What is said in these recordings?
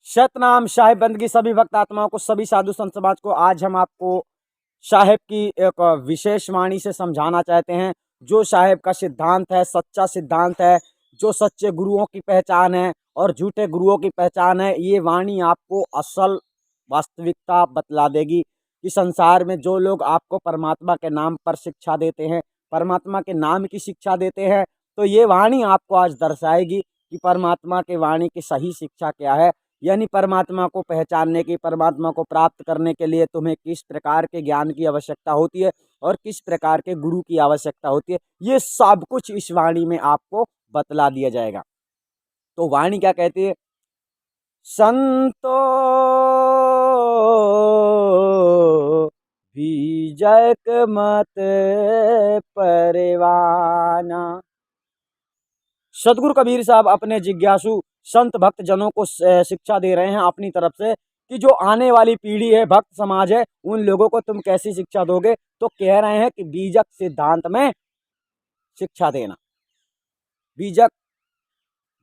सतनाम साहिब बंदगी सभी भक्त आत्माओं को, सभी साधु संत समाज को। आज हम आपको साहेब की एक विशेष वाणी से समझाना चाहते हैं। जो साहेब का सिद्धांत है, सच्चा सिद्धांत है, जो सच्चे गुरुओं की पहचान है और झूठे गुरुओं की पहचान है। ये वाणी आपको असल वास्तविकता बतला देगी कि संसार में जो लोग आपको परमात्मा के नाम पर शिक्षा देते हैं, परमात्मा के नाम की शिक्षा देते हैं, तो ये वाणी आपको आज दर्शाएगी कि परमात्मा के वाणी की सही शिक्षा क्या है। यानी परमात्मा को पहचानने की, परमात्मा को प्राप्त करने के लिए तुम्हें किस प्रकार के ज्ञान की आवश्यकता होती है और किस प्रकार के गुरु की आवश्यकता होती है, ये सब कुछ इस वाणी में आपको बतला दिया जाएगा। तो वाणी क्या कहती है? संतो बीजक मत परवाना। सदगुरु कबीर साहब अपने जिज्ञासु संत भक्त जनों को शिक्षा दे रहे हैं अपनी तरफ से कि जो आने वाली पीढ़ी है, भक्त समाज है, उन लोगों को तुम कैसी शिक्षा दोगे? तो कह रहे हैं कि बीजक सिद्धांत में शिक्षा देना। बीजक,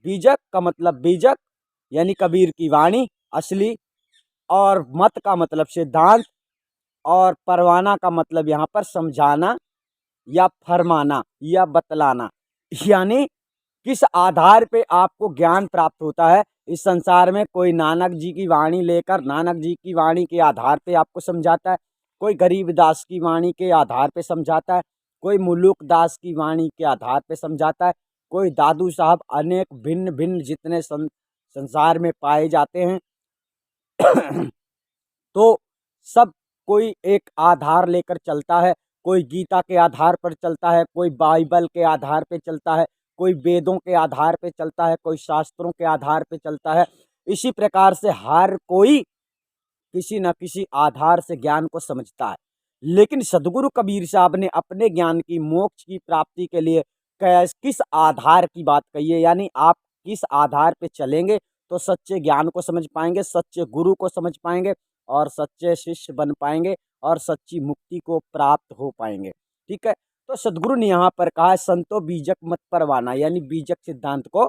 बीजक का मतलब बीजक यानी कबीर की वाणी असली, और मत का मतलब सिद्धांत, और परवाना का मतलब यहाँ पर समझाना या फरमाना या बतलाना। यानी किस आधार पे आपको ज्ञान प्राप्त होता है इस संसार में। कोई नानक जी की वाणी लेकर नानक जी की वाणी के आधार पे आपको समझाता है, कोई गरीबदास की वाणी के आधार पे समझाता है, कोई मुलुक दास की वाणी के आधार पे समझाता है, कोई दादू साहब, अनेक भिन्न भिन्न जितने संसार में पाए जाते हैं तो सब कोई एक आधार लेकर चलता है। कोई गीता के आधार पर चलता है, कोई बाइबल के आधार पे चलता है, कोई वेदों के आधार पे चलता है, कोई शास्त्रों के आधार पे चलता है। इसी प्रकार से हर कोई किसी न किसी आधार से ज्ञान को समझता है। लेकिन सदगुरु कबीर साहब ने अपने ज्ञान की, मोक्ष की प्राप्ति के लिए किस आधार की बात कही है। यानी आप किस आधार पे चलेंगे तो सच्चे ज्ञान को समझ पाएंगे, सच्चे गुरु को समझ पाएंगे और सच्चे शिष्य बन पाएंगे और सच्ची मुक्ति को प्राप्त हो पाएंगे। ठीक है, तो सदगुरु ने यहाँ पर कहा है संतो बीजक मत परवाना, यानी बीजक सिद्धांत को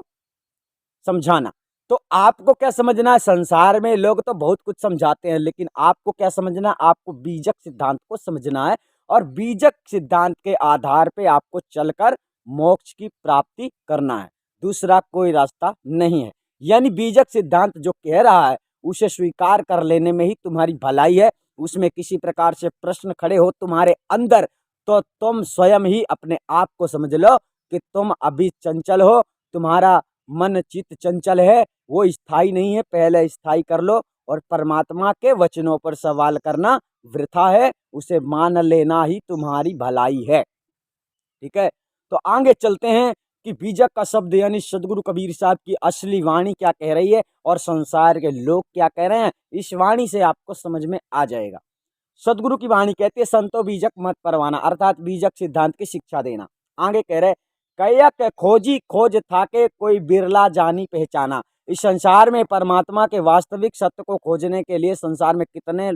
समझाना। तो आपको क्या समझना है? संसार में लोग तो बहुत कुछ समझाते हैं, लेकिन आपको क्या समझना है? आपको बीजक सिद्धांत को समझना है और बीजक सिद्धांत के आधार पे आपको चलकर मोक्ष की प्राप्ति करना है। दूसरा कोई रास्ता नहीं है। यानी बीजक सिद्धांत जो कह रहा है उसे स्वीकार कर लेने में ही तुम्हारी भलाई है। उसमें किसी प्रकार से प्रश्न खड़े हो तुम्हारे अंदर तो तुम स्वयं ही अपने आप को समझ लो कि तुम अभी चंचल हो, तुम्हारा मन चित्त चंचल है, वो स्थायी नहीं है। पहले स्थायी कर लो और परमात्मा के वचनों पर सवाल करना वृथा है, उसे मान लेना ही तुम्हारी भलाई है। ठीक है, तो आगे चलते हैं कि बीजक का शब्द यानी सदगुरु कबीर साहब की असली वाणी क्या कह रही है और संसार के लोग क्या कह रहे हैं। इस वाणी से आपको समझ में आ जाएगा। सदगुरु की वाणी कहती है संतो बीजक मत परवाना, अर्थात बीजक सिद्धांत की शिक्षा देना। आगे कह रहे कयक खोजी खोज थाके कोई बिरला जानी पहचाना। इस संसार में परमात्मा के वास्तविक सत्य को खोजने के लिए संसार में कितने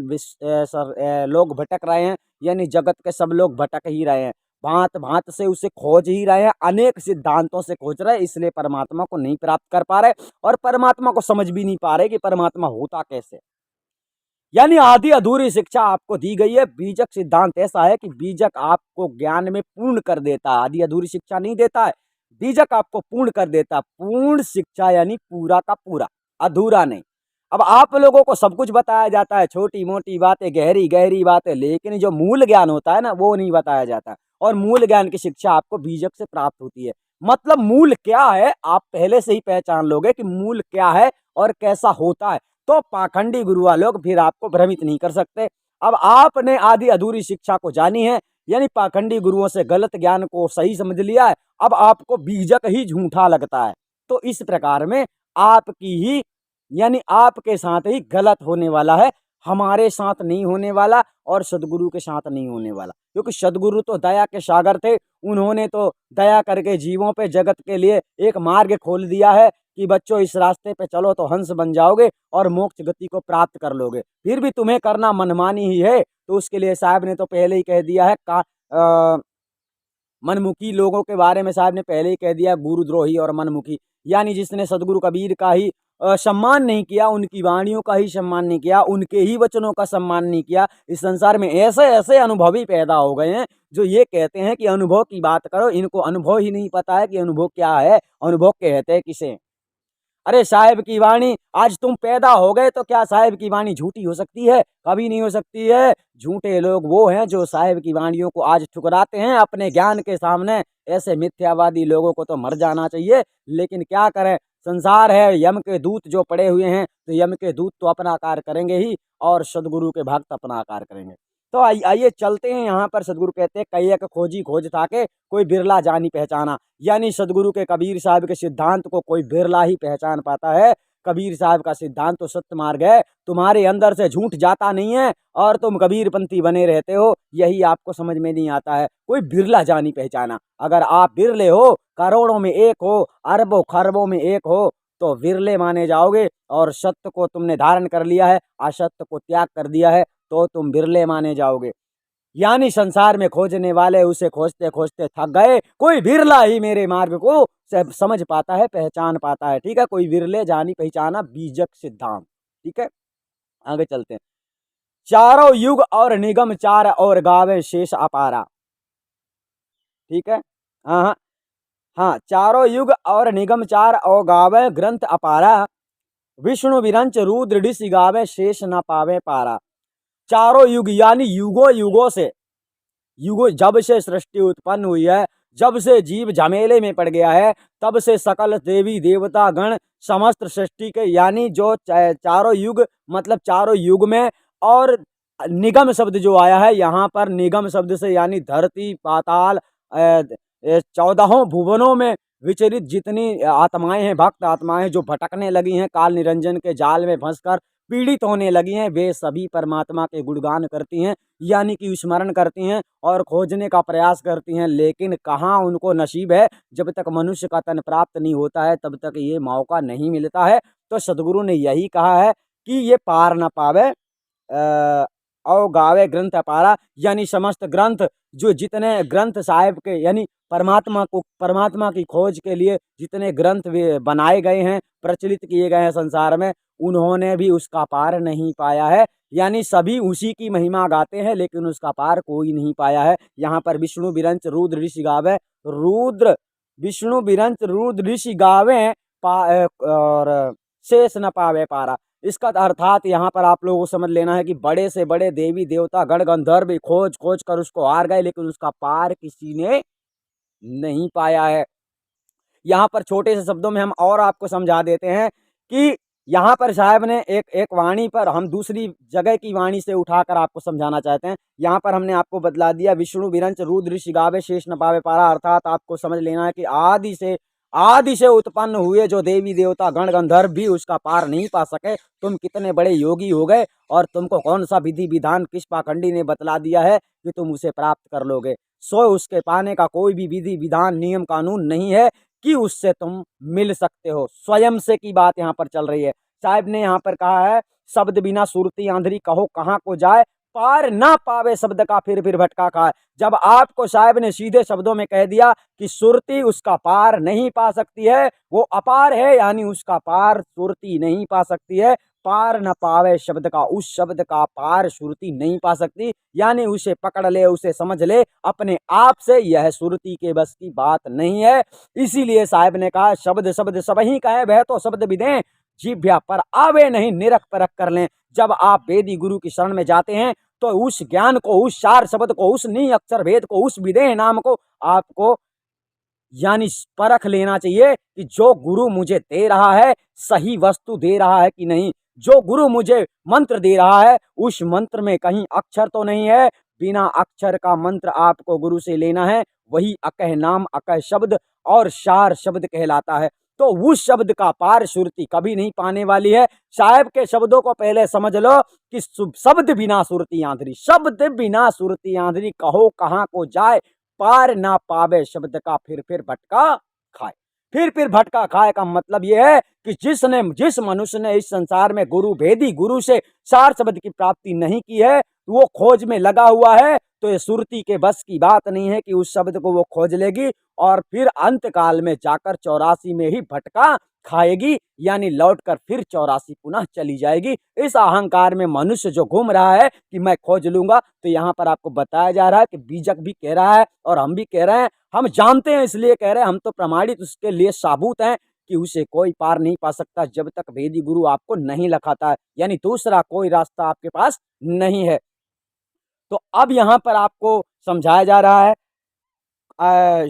लोग भटक रहे हैं, यानी जगत के सब लोग भटक ही रहे हैं, भांत भांत से उसे खोज ही रहे हैं, अनेक सिद्धांतों से खोज रहे हैं, इसलिए परमात्मा को नहीं प्राप्त कर पा रहे और परमात्मा को समझ भी नहीं पा रहे कि परमात्मा होता कैसे। यानी आधी अधूरी शिक्षा आपको दी गई है। बीजक सिद्धांत ऐसा है कि बीजक आपको ज्ञान में पूर्ण कर देता है, आधी अधूरी शिक्षा नहीं देता है। बीजक आपको पूर्ण कर देता है। पूर्ण शिक्षा यानी पूरा का पूरा, अधूरा नहीं। अब आप लोगों को सब कुछ बताया जाता है, छोटी मोटी बातें, गहरी गहरी बातें, लेकिन जो मूल ज्ञान होता है ना वो नहीं बताया जाता। और मूल ज्ञान की शिक्षा आपको बीजक से प्राप्त होती है। मतलब मूल क्या है आप पहले से ही पहचान लोगे कि मूल क्या है और कैसा होता है, तो पाखंडी गुरुआ लोग फिर आपको भ्रमित नहीं कर सकते। अब आपने आधी अधूरी शिक्षा को जानी है, यानी पाखंडी गुरुओं से गलत ज्ञान को सही समझ लिया है, अब आपको बीजक ही झूठा लगता है। तो इस प्रकार में आपकी ही यानी आपके साथ ही गलत होने वाला है, हमारे साथ नहीं होने वाला और सदगुरु के साथ नहीं होने वाला। क्योंकि सदगुरु तो दया के सागर थे, उन्होंने तो दया करके जीवों पे, जगत के लिए एक मार्ग खोल दिया है कि बच्चों इस रास्ते पे चलो तो हंस बन जाओगे और मोक्ष गति को प्राप्त कर लोगे। फिर भी तुम्हें करना मनमानी ही है, तो उसके लिए साहब ने तो पहले ही कह दिया है मनमुखी लोगों के बारे में साहब ने पहले ही कह दिया, गुरुद्रोही और मनमुखी। यानी जिसने सदगुरु कबीर का ही सम्मान नहीं किया, उनकी वाणियों का ही सम्मान नहीं किया, उनके ही वचनों का सम्मान नहीं किया। इस संसार में ऐसे ऐसे अनुभवी पैदा हो गए हैं जो ये कहते हैं कि अनुभव की बात करो, इनको अनुभव ही नहीं पता है कि अनुभव क्या है, अनुभव कहते हैं किसे। अरे साहिब की वाणी, आज तुम पैदा हो गए तो क्या साहिब की वाणी झूठी हो सकती है? कभी नहीं हो सकती है। झूठे लोग वो हैं जो साहिब की वाणियों को आज ठुकराते हैं अपने ज्ञान के सामने। ऐसे मिथ्यावादी लोगों को तो मर जाना चाहिए, लेकिन क्या करें, संसार है, यम के दूत जो पड़े हुए हैं, तो यम के दूत तो अपना कार्य करेंगे ही और सदगुरु के भक्त अपना कार्य करेंगे। तो आइए चलते हैं। यहाँ पर सदगुरु कहते हैं, कैयक खोजी खोज थाके, कोई बिरला जानी पहचाना। यानी सदगुरु के कबीर साहब के सिद्धांत को कोई बिरला ही पहचान पाता है। कबीर साहब का सिद्धांत तो सत्य मार्ग है, तुम्हारे अंदर से झूठ जाता नहीं है और तुम कबीरपंथी बने रहते हो, यही आपको समझ में नहीं आता है। कोई बिरला जानी पहचाना, अगर आप बिरले हो, करोड़ों में एक हो, अरबों खरबों में एक हो, तो बिरले माने जाओगे। और सत्य को तुमने धारण कर लिया है, असत्य को त्याग कर दिया है, तो तुम बिरले माने जाओगे। यानी संसार में खोजने वाले उसे खोजते खोजते थक गए, कोई बिरला ही मेरे मार्ग को समझ पाता है, पहचान पाता है। ठीक है, कोई बिरले जानी पहचाना, बीजक सिद्धांत। ठीक है, आगे चलते हैं। चारों युग और निगम चार और गावे शेष अपारा। ठीक है, हाँ हाँ हाँ, चारों युग और निगम चार और गावे ग्रंथ अपारा, विष्णु विरंच रुद्र ऋषि गावे शेष न पावे पारा। चारों युग यानी युगों युगों से, युगों, जब से सृष्टि उत्पन्न हुई है, जब से जीव झमेले में पड़ गया है, तब से सकल देवी देवता गण समस्त सृष्टि के, यानी जो चारों युग मतलब चारों युग में। और निगम शब्द जो आया है यहाँ पर, निगम शब्द से यानी धरती पाताल 14 भुवनों में विचरित जितनी आत्माएं हैं, भक्त आत्माएं जो भटकने लगी हैं, काल निरंजन के जाल में फंसकर पीड़ित होने लगी हैं, वे सभी परमात्मा के गुणगान करती हैं, यानी कि स्मरण करती हैं और खोजने का प्रयास करती हैं। लेकिन कहाँ उनको नसीब है, जब तक मनुष्य का तन प्राप्त नहीं होता है तब तक ये मौका नहीं मिलता है। तो सदगुरु ने यही कहा है कि ये पार न पावे और गावे ग्रंथ अपारा, यानी समस्त ग्रंथ, जो जितने ग्रंथ साहिब के यानी परमात्मा की खोज के लिए जितने ग्रंथ बनाए गए हैं, प्रचलित किए गए हैं संसार में, उन्होंने भी उसका पार नहीं पाया है। यानी सभी उसी की महिमा गाते हैं, लेकिन उसका पार कोई नहीं पाया है। यहाँ पर विष्णु विरंच रुद्र ऋषि गावे, विष्णु विरंच रुद्र ऋषि गावे और शेष न पावे पारा। इसका अर्थात यहाँ पर आप लोगों को समझ लेना है कि बड़े से बड़े देवी देवता गण गंधर्व खोज खोज कर उसको हार गए, लेकिन उसका पार किसी ने नहीं पाया है। यहाँ पर छोटे से शब्दों में हम और आपको समझा देते हैं कि यहाँ पर साहब ने एक वाणी पर, हम दूसरी जगह की वाणी से उठाकर आपको समझाना चाहते हैं। यहाँ पर हमने आपको बतला दिया, विष्णु विरंच रुद्र ऋषि गावे शेष न पावे पारा, अर्थात आपको समझ लेना है कि आदि से उत्पन्न हुए जो देवी देवता गण गंधर्व भी उसका पार नहीं पा सके। तुम कितने बड़े योगी हो गए और तुमको कौन सा विधि विधान किस पाखंडी ने बतला दिया है कि तुम उसे प्राप्त कर लोगे? सो उसके पाने का कोई भी विधि विधान नियम कानून नहीं है कि उससे तुम मिल सकते हो। स्वयं से की बात यहाँ पर चल रही है। साहब ने यहाँ पर कहा है, शब्द बिना सुरती आंधरी कहो कहाँ को जाए, पार ना पावे शब्द का फिर भटका खाए। जब आपको साहब ने सीधे शब्दों में कह दिया कि सुरती उसका पार नहीं पा सकती है, वो अपार है, यानी उसका पार सुरती नहीं पा सकती है। पार न पावे शब्द का, उस शब्द का पार सुरती नहीं पा सकती, यानी उसे पकड़ ले, उसे समझ ले अपने आप से, यह सुरती के बस की बात नहीं है। इसीलिए साहब ने कहा, शब्द शब्द सब ही कहे वह तो शब्द विदें, जिभ्या पर आवे नहीं निरख परख कर लें। जब आप वेदी गुरु की शरण में जाते हैं तो उस ज्ञान को, उस चार शब्द को, उस नी अक्षर भेद को, उस विदेह नाम को आपको यानी परख लेना चाहिए कि जो गुरु मुझे दे रहा है सही वस्तु दे रहा है कि नहीं। जो गुरु मुझे मंत्र दे रहा है उस मंत्र में कहीं अक्षर तो नहीं है। बिना अक्षर का मंत्र आपको गुरु से लेना है, वही अकह नाम अकह शब्द और सार शब्द कहलाता है। तो उस शब्द का पार सुरती कभी नहीं पाने वाली है। साहब के शब्दों को पहले समझ लो कि शब्द बिना सुरती आंधरी, शब्द बिना सुरती आंधरी कहो कहाँ को जाए, पार ना पावे शब्द का फिर भटका खाए। फिर भटका खाए का मतलब यह है कि जिस मनुष्य ने इस संसार में गुरु भेदी गुरु से सार शब्द की प्राप्ति नहीं की है, वो खोज में लगा हुआ है, तो ये सुरती के बस की बात नहीं है कि उस शब्द को वो खोज लेगी और फिर अंत काल में जाकर 84 में ही भटका खाएगी, यानी लौटकर फिर 84 पुनः चली जाएगी। इस अहंकार में मनुष्य जो घूम रहा है कि मैं खोज लूंगा, तो यहाँ पर आपको बताया जा रहा है कि बीजक भी कह रहा है और हम भी कह रहे हैं, हम जानते हैं इसलिए कह रहे हैं, हम तो प्रमाणित उसके लिए साबुत हैं कि उसे कोई पार नहीं पा सकता जब तक वेदी गुरु आपको नहीं लखाता है, यानी दूसरा कोई रास्ता आपके पास नहीं है। तो अब यहाँ पर आपको समझाया जा रहा है,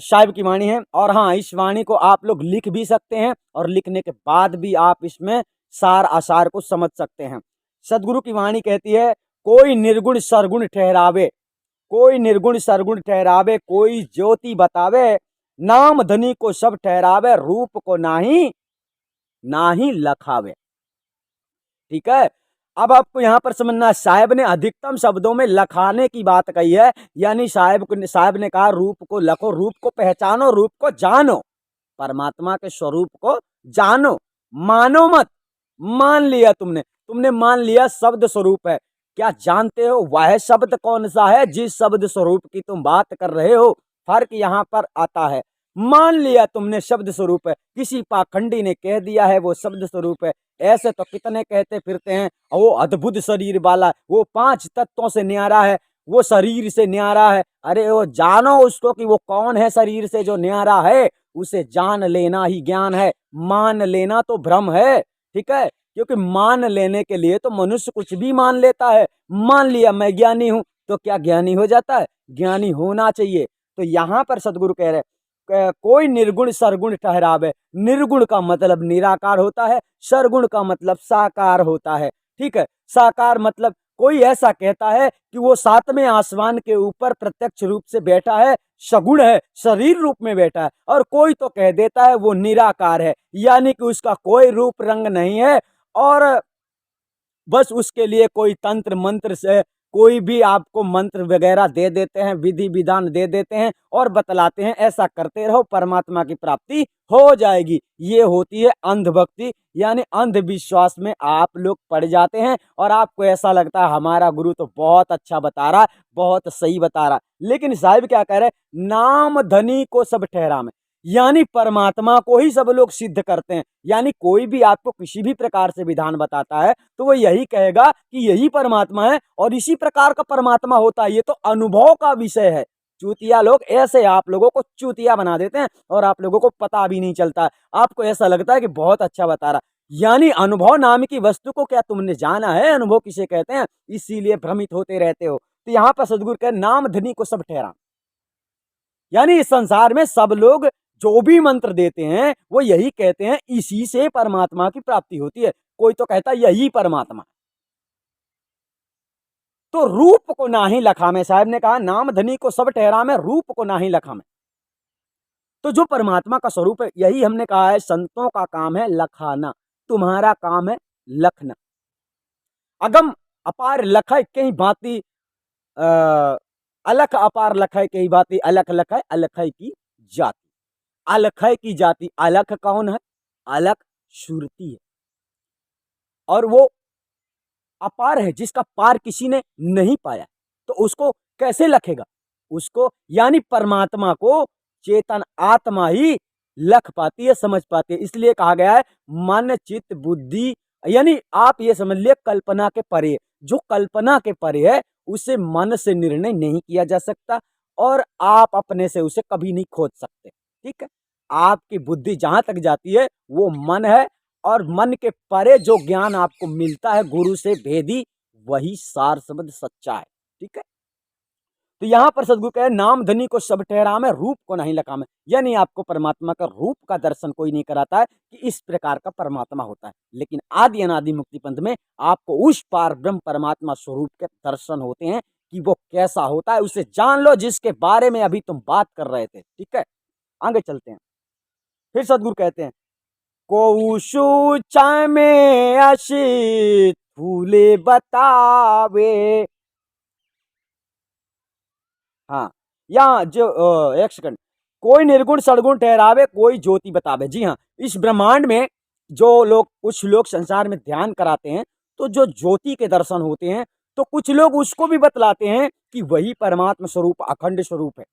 साहिब की वाणी है, और हाँ, इस वाणी को आप लोग लिख भी सकते हैं और लिखने के बाद भी आप इसमें सार आसार को समझ सकते हैं। सदगुरु की वाणी कहती है, कोई निर्गुण सरगुण ठहरावे, कोई निर्गुण सरगुण ठहरावे, कोई ज्योति बतावे, नाम धनी को सब ठहरावे, रूप को नाही लखावे। ठीक है, अब आपको यहां पर समझना, साहिब ने अधिकतम शब्दों में लखाने की बात कही है, यानी साहिब ने कहा रूप को लखो, रूप को पहचानो, रूप को जानो, परमात्मा के स्वरूप को जानो, मानो मत। मान लिया तुमने मान लिया शब्द स्वरूप है, क्या जानते हो वह शब्द कौन सा है जिस शब्द स्वरूप की तुम बात कर रहे हो? फर्क यहां पर आता है। मान लिया तुमने शब्द स्वरूप है, किसी पाखंडी ने कह दिया है वो शब्द स्वरूप है, ऐसे तो कितने कहते फिरते हैं, वो अद्भुत शरीर वाला, वो 5 तत्वों से न्यारा है, वो शरीर से न्यारा है। अरे वो जानो उसको कि वो कौन है शरीर से जो न्यारा है, उसे जान लेना ही ज्ञान है, मान लेना तो भ्रम है। ठीक है, क्योंकि मान लेने के लिए तो मनुष्य कुछ भी मान लेता है। मान लिया मैं ज्ञानी हूं, तो क्या ज्ञानी हो जाता है? ज्ञानी होना चाहिए। तो यहां पर सदगुरु कह रहे कोई निर्गुण सरगुण ठहरावे, निर्गुण का मतलब निराकार होता है, सरगुण का मतलब साकार होता है। ठीक है, साकार मतलब कोई ऐसा कहता है कि वो 7वें आसमान के ऊपर प्रत्यक्ष रूप से बैठा है, सगुण है, शरीर रूप में बैठा है, और कोई तो कह देता है वो निराकार है, यानी कि उसका कोई रूप रंग नहीं है, और बस उसके लिए कोई तंत्र मंत्र से कोई भी आपको मंत्र वगैरह दे देते हैं, विधि विधान दे देते हैं और बतलाते हैं ऐसा करते रहो परमात्मा की प्राप्ति हो जाएगी। ये होती है अंधभक्ति, यानी अंधविश्वास में आप लोग पड़ जाते हैं और आपको ऐसा लगता है हमारा गुरु तो बहुत अच्छा बता रहा, बहुत सही बता रहा। लेकिन साहिब क्या कह रहे, नाम धनी को सब ठहरा में, यानी परमात्मा को ही सब लोग सिद्ध करते हैं। यानी कोई भी आपको किसी भी प्रकार से विधान बताता है तो वो यही कहेगा कि यही परमात्मा है और इसी प्रकार का परमात्मा होता है। ये तो अनुभव का विषय है। चूतिया लोग ऐसे आप लोगों को चूतिया बना देते हैं और आप लोगों को पता भी नहीं चलता। आपको ऐसा लगता है कि बहुत अच्छा बता रहा, यानी अनुभव नाम की वस्तु को क्या तुमने जाना है? अनुभव किसे कहते हैं? इसीलिए भ्रमित होते रहते हो। तो यहाँ पर सदगुरु कहे नाम धनी को सब ठहरा, यानी इस संसार में सब लोग जो भी मंत्र देते हैं वो यही कहते हैं इसी से परमात्मा की प्राप्ति होती है। कोई तो कहता है यही परमात्मा। तो रूप को नाही लखा में, साहब ने कहा नाम धनी को सब ठहरा में, रूप को नाही लखा में। तो जो परमात्मा का स्वरूप है, यही हमने कहा है संतों का काम है लखाना, तुम्हारा काम है लखना। अगम अपार लखय कहीं भांति अलख अपार लखय कहीं भांति अलख लखय अलखय की जाति। अलखय की जाति, अलख कौन है? अलख सुरती है, और वो अपार है जिसका पार किसी ने नहीं पाया, तो उसको कैसे लखेगा? उसको यानी परमात्मा को चेतन आत्मा ही लख पाती है, समझ पाती है। इसलिए कहा गया है मन चित्त बुद्धि, यानी आप ये समझ लिए कल्पना के परे। जो कल्पना के परे है उसे मन से निर्णय नहीं किया जा सकता और आप अपने से उसे कभी नहीं खोज सकते। ठीक है, आपकी बुद्धि जहां तक जाती है वो मन है, और मन के परे जो ज्ञान आपको मिलता है गुरु से भेदी, वही सार शब्द सच्चा है। ठीक है, तो यहां पर सदगुरु कहे नाम धनी को सब ठहरा में, रूप को नहीं लखा में, यानी आपको परमात्मा का रूप का दर्शन कोई नहीं कराता है कि इस प्रकार का परमात्मा होता है। लेकिन आदि अनादि मुक्ति पंथ में आपको उस पार ब्रह्म परमात्मा स्वरूप के दर्शन होते हैं कि वो कैसा होता है, उसे जान लो जिसके बारे में अभी तुम बात कर रहे थे। ठीक है, आगे चलते हैं। फिर सदगुरु कहते हैं कोशु चाय में अशित फूले बतावे। हाँ, यहाँ जो एक सेकंड, कोई निर्गुण सड़गुण ठहरावे, कोई ज्योति बतावे। जी हाँ, इस ब्रह्मांड में जो लोग कुछ लोग संसार में ध्यान कराते हैं तो जो ज्योति के दर्शन होते हैं तो कुछ लोग उसको भी बतलाते हैं कि वही परमात्मा स्वरूप अखंड स्वरूप है,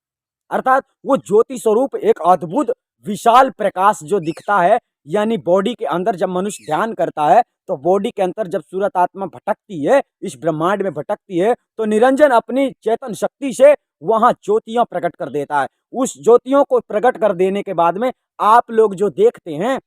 अर्थात वो ज्योति स्वरूप एक अद्भुत विशाल प्रकाश जो दिखता है। यानी बॉडी के अंदर जब मनुष्य ध्यान करता है तो बॉडी के अंदर जब सूरत आत्मा भटकती है, इस ब्रह्मांड में भटकती है, तो निरंजन अपनी चेतन शक्ति से वहां ज्योतियां प्रकट कर देता है। उस ज्योतियों को प्रकट कर देने के बाद में आप लोग जो देखते हैं,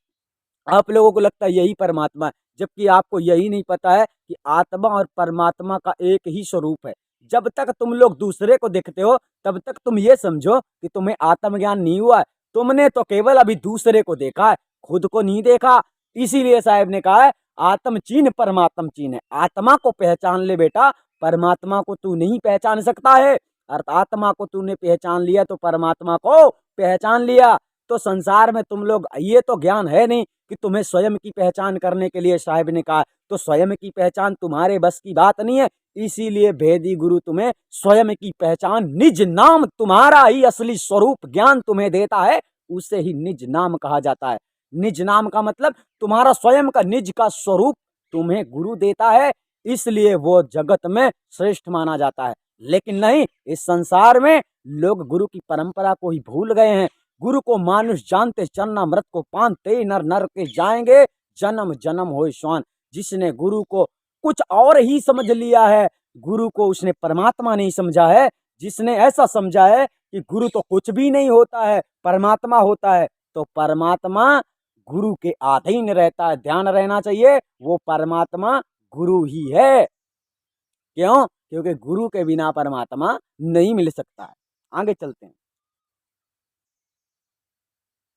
आप लोगों को लगता है यही परमात्मा है, जबकि आपको यही नहीं पता है कि आत्मा और परमात्मा का एक ही स्वरूप है। जब तक तुम लोग दूसरे को देखते हो तब तक तुम ये समझो कि तुम्हें आत्मज्ञान नहीं हुआ है। तुमने तो केवल अभी दूसरे को देखा है, खुद को नहीं देखा। इसीलिए साहब ने कहा है आत्म चीन परमात्म चीन है। आत्मा को पहचान ले बेटा, परमात्मा को तू नहीं पहचान सकता है। अर्थात आत्मा को तूने पहचान लिया तो परमात्मा को पहचान लिया। तो संसार में तुम लोग, ये तो ज्ञान है नहीं कि तुम्हें स्वयं की पहचान करने के लिए साहिब ने कहा, तो स्वयं की पहचान तुम्हारे बस की बात नहीं है। इसीलिए भेदी गुरु तुम्हें स्वयं की पहचान, निज नाम, तुम्हारा ही असली स्वरूप ज्ञान तुम्हें देता है, उसे ही निज नाम कहा जाता है। निज नाम का मतलब तुम्हारा स्वयं का निज का स्वरूप तुम्हें गुरु देता है, इसलिए वो जगत में श्रेष्ठ माना जाता है। लेकिन नहीं, इस संसार में लोग गुरु की परंपरा को ही भूल गए हैं। गुरु को मानुष जानते चरणामृत को पानते, नर नर के जाएंगे जन्म जन्म होए स्वान। जिसने गुरु को कुछ और ही समझ लिया है, गुरु को उसने परमात्मा नहीं समझा है। जिसने ऐसा समझा है कि गुरु तो कुछ भी नहीं होता है, परमात्मा होता है, तो परमात्मा गुरु के अधीन रहता है। ध्यान रहना चाहिए, वो परमात्मा गुरु ही है। क्यों? क्योंकि गुरु के बिना परमात्मा नहीं मिल सकता है। आगे चलते हैं।